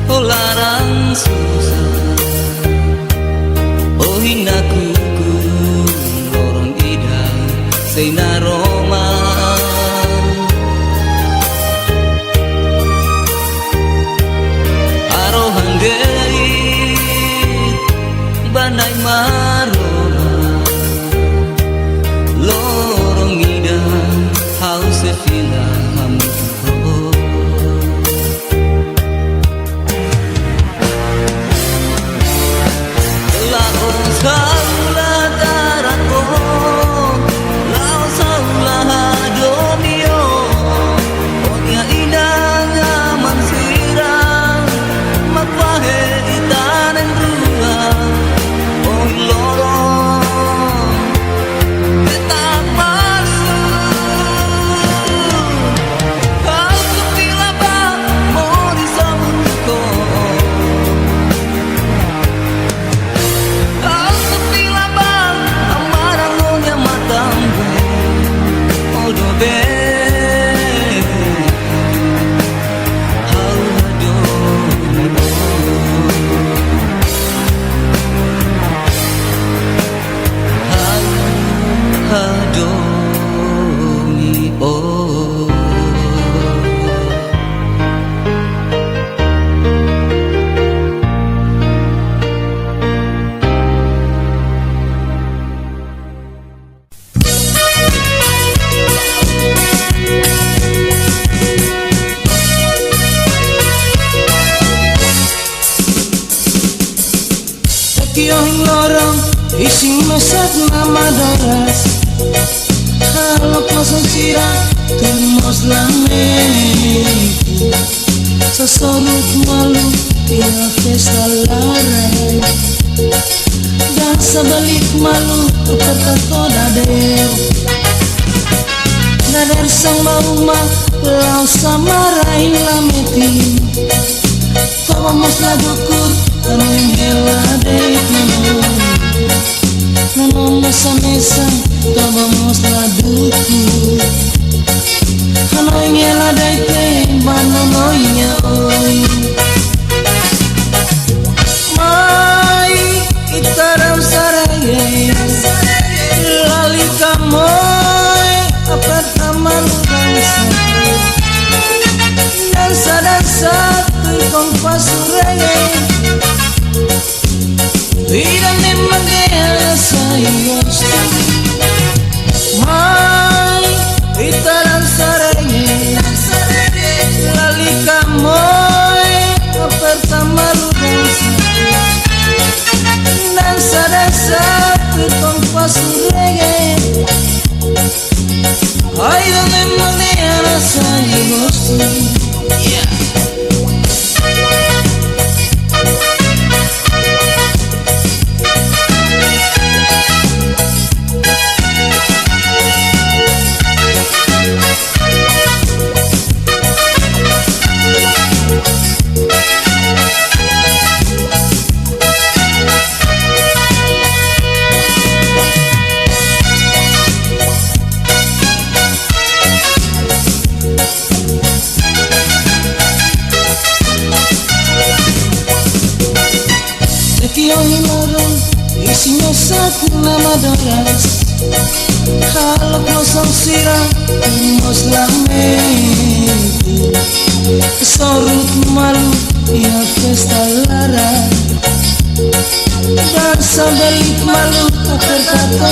oh larang susah, oh hinaku lorong ida seina Roma, arohan deit banai maroma, lorong ida hau sefila hamu. Kiong lorong ising mesat nama daras halo kosong sirah tumos lame sesorut malu tina pesta larang dan sebalik malu tertato dader dader sang mauma lau sama rain lametin kau mos ladukur Tanong hela deit nanon mesa-mesa tabamos laduku hanoy hela deit banonoynya oi mai itaram sarayay lali kamoy apat aman dansa tukong pasurayay vida me manguea sayos mai itaran sarayay lali kamoy pertama dansa tukong pasurayay Ay, donde maneras hay gosto. Yeah. Hilaron isinya saku nama doras kalau kosong sirah mos lamenti kesorut malu ya pesta lara dan sambelit malu tertato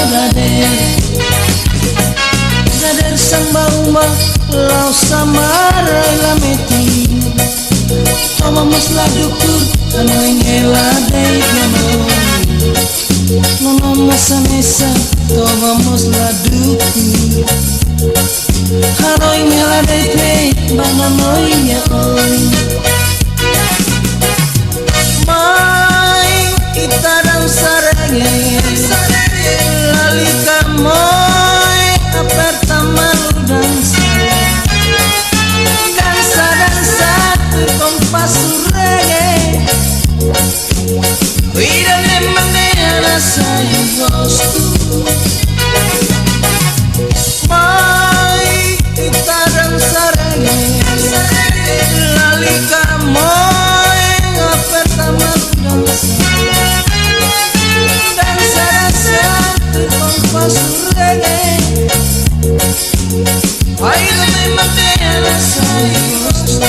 dader sang bauma lau samarai lameti toma mos la dukur ano ingela dei no masa mesa to vamos la dukur ano ingela dei bana noia oi mai kita dan sarenge lalika moi aperta malu dansa kompas reggae vida de manera sai gosto mai kita dansa reggae lalika moi aperta malu dansa dansa kompas reggae vida de manera sai gosto.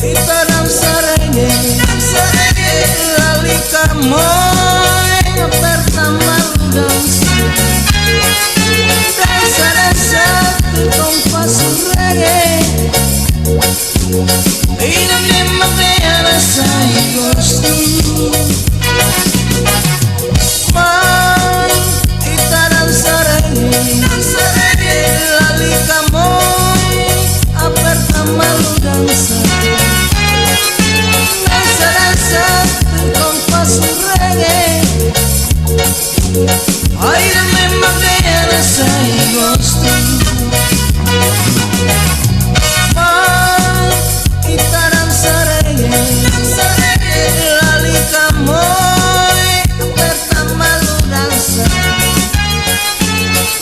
Kita dansa reggae lalika moi pertama dansa dansa dansa kompas reggae ina de manera sai gosto mai kita dansa reggae lalika moi pertama dansa dansa dansa kompas reggae ai da me manera sai gosto kita dansa reggae lalika moi pertama dansa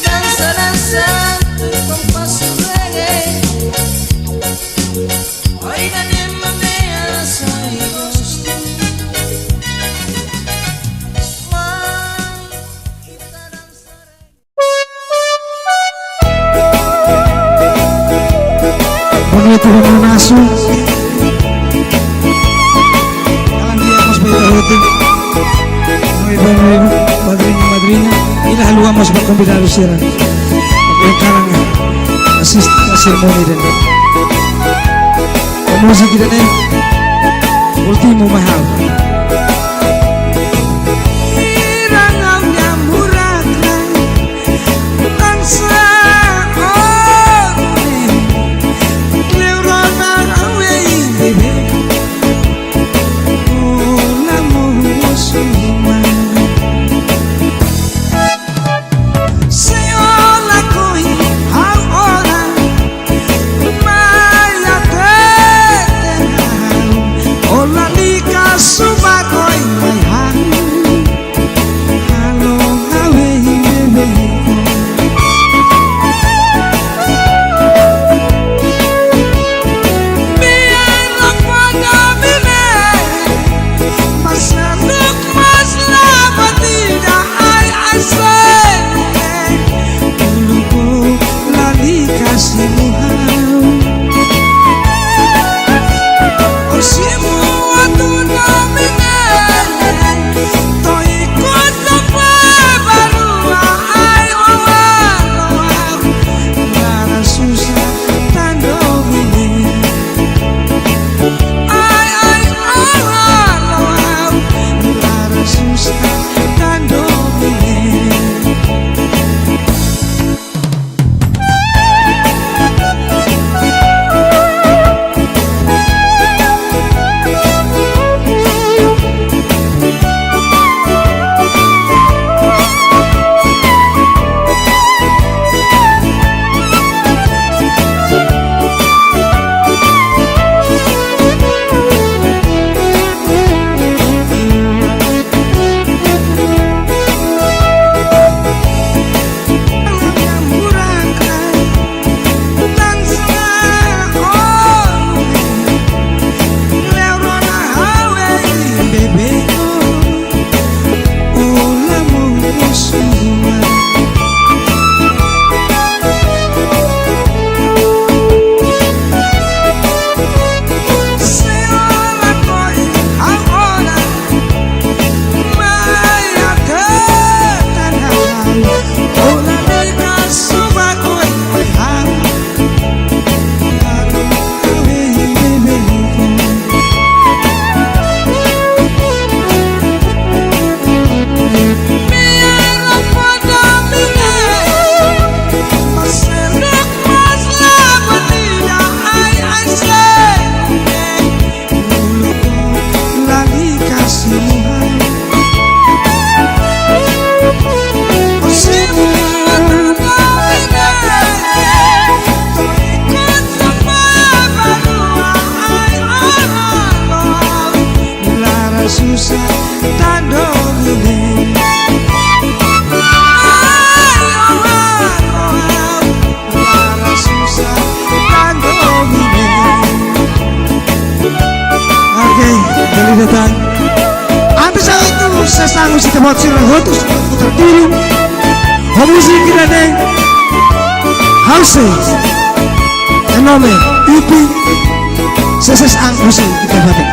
dansa dansa kompas reggae ai da me manera sai gosto kita dansa Bonito Manasu. Jangan dia mas Beirut. Muy bueno, madrina. Y las luamos para convidar a Sierra. Yang karang assist ceremony din. Musik kita nih Ultimo mahal. Suba buat sirang hotus putar dulu. Musik kita neng house enome ipi seses ang musik kita batik.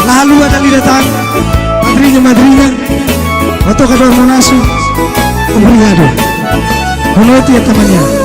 Lalu ada datang madrinya atau kadang monasu obrigado honote ya temannya.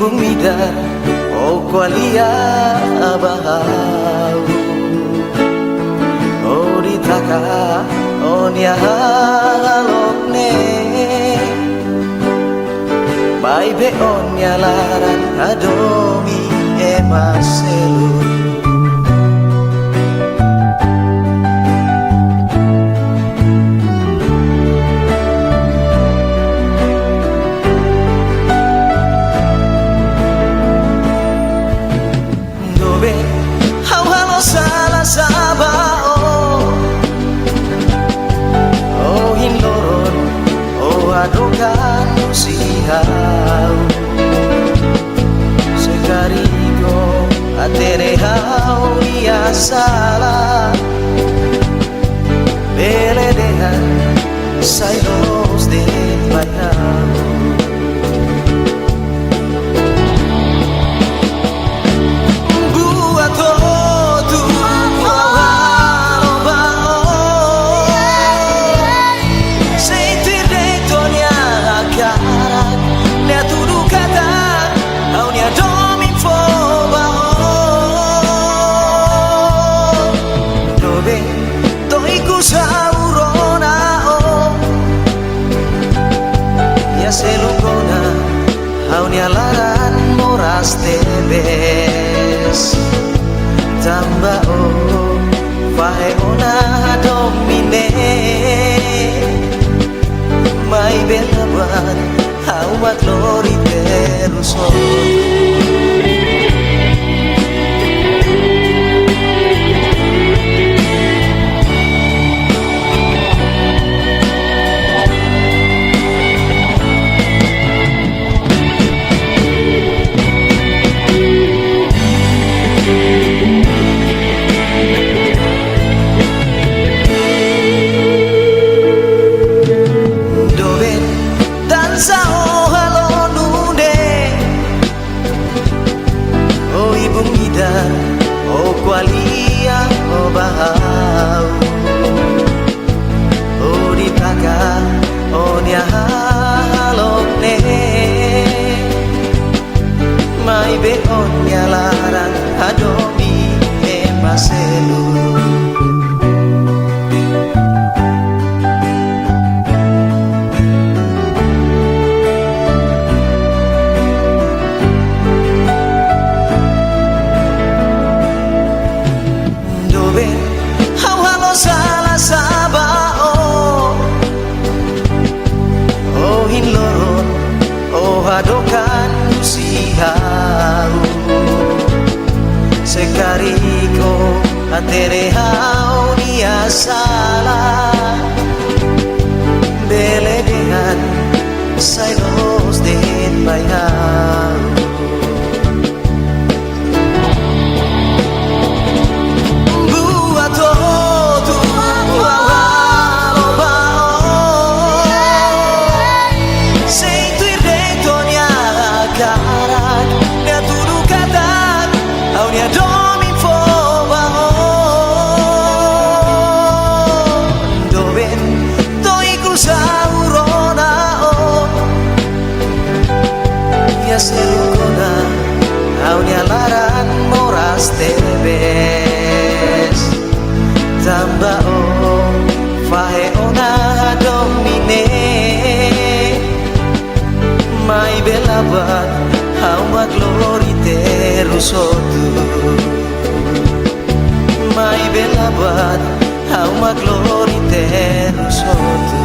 ibong mida o kwalia abahau o ditaka o niahalok ne Mai beon nyalaran adomi emaselu Dobe hau halo salah sabao Oh hinloron oh adokan usihau Sekarigo aterehau ia salah Beledehan sailos de bayau Buat todo halo bao Sentir dentro nia karak nia tudu kata au nia domi foba Dobe toiku saurona Ya selugona au nia laran moras tebes Tamba fahe ona domine Mai belaban au matlori teruso Doben dansa oh halo nude Oh ibong ida oh kwalia oh bahau Oh ditaka oh nia halok ne Mai beon nyalaran adomi emaselu Dobe hau halo salah sabao Oh hinloron oh hadokan usihau Sekariko aterehau nia salah Beledehan sailos den bayau Buat todo halo bao Sentir dentro nia karak nia tudu kata au nia domi foba Doben toiku saurona Ya selugona au nia laran moras tebes Tamba fahe ona domine Mai belabat au maglori terusotu Mai belabat au maglori terusotu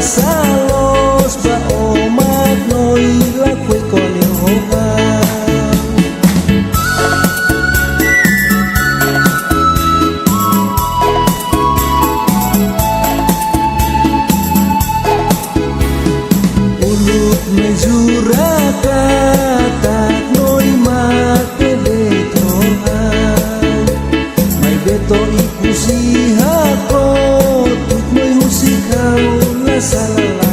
salos ba o magnoy lakoy ko ni Ulut mezura kata noy mateletrohan may beto ikusiha ko tut moy musikaw la salala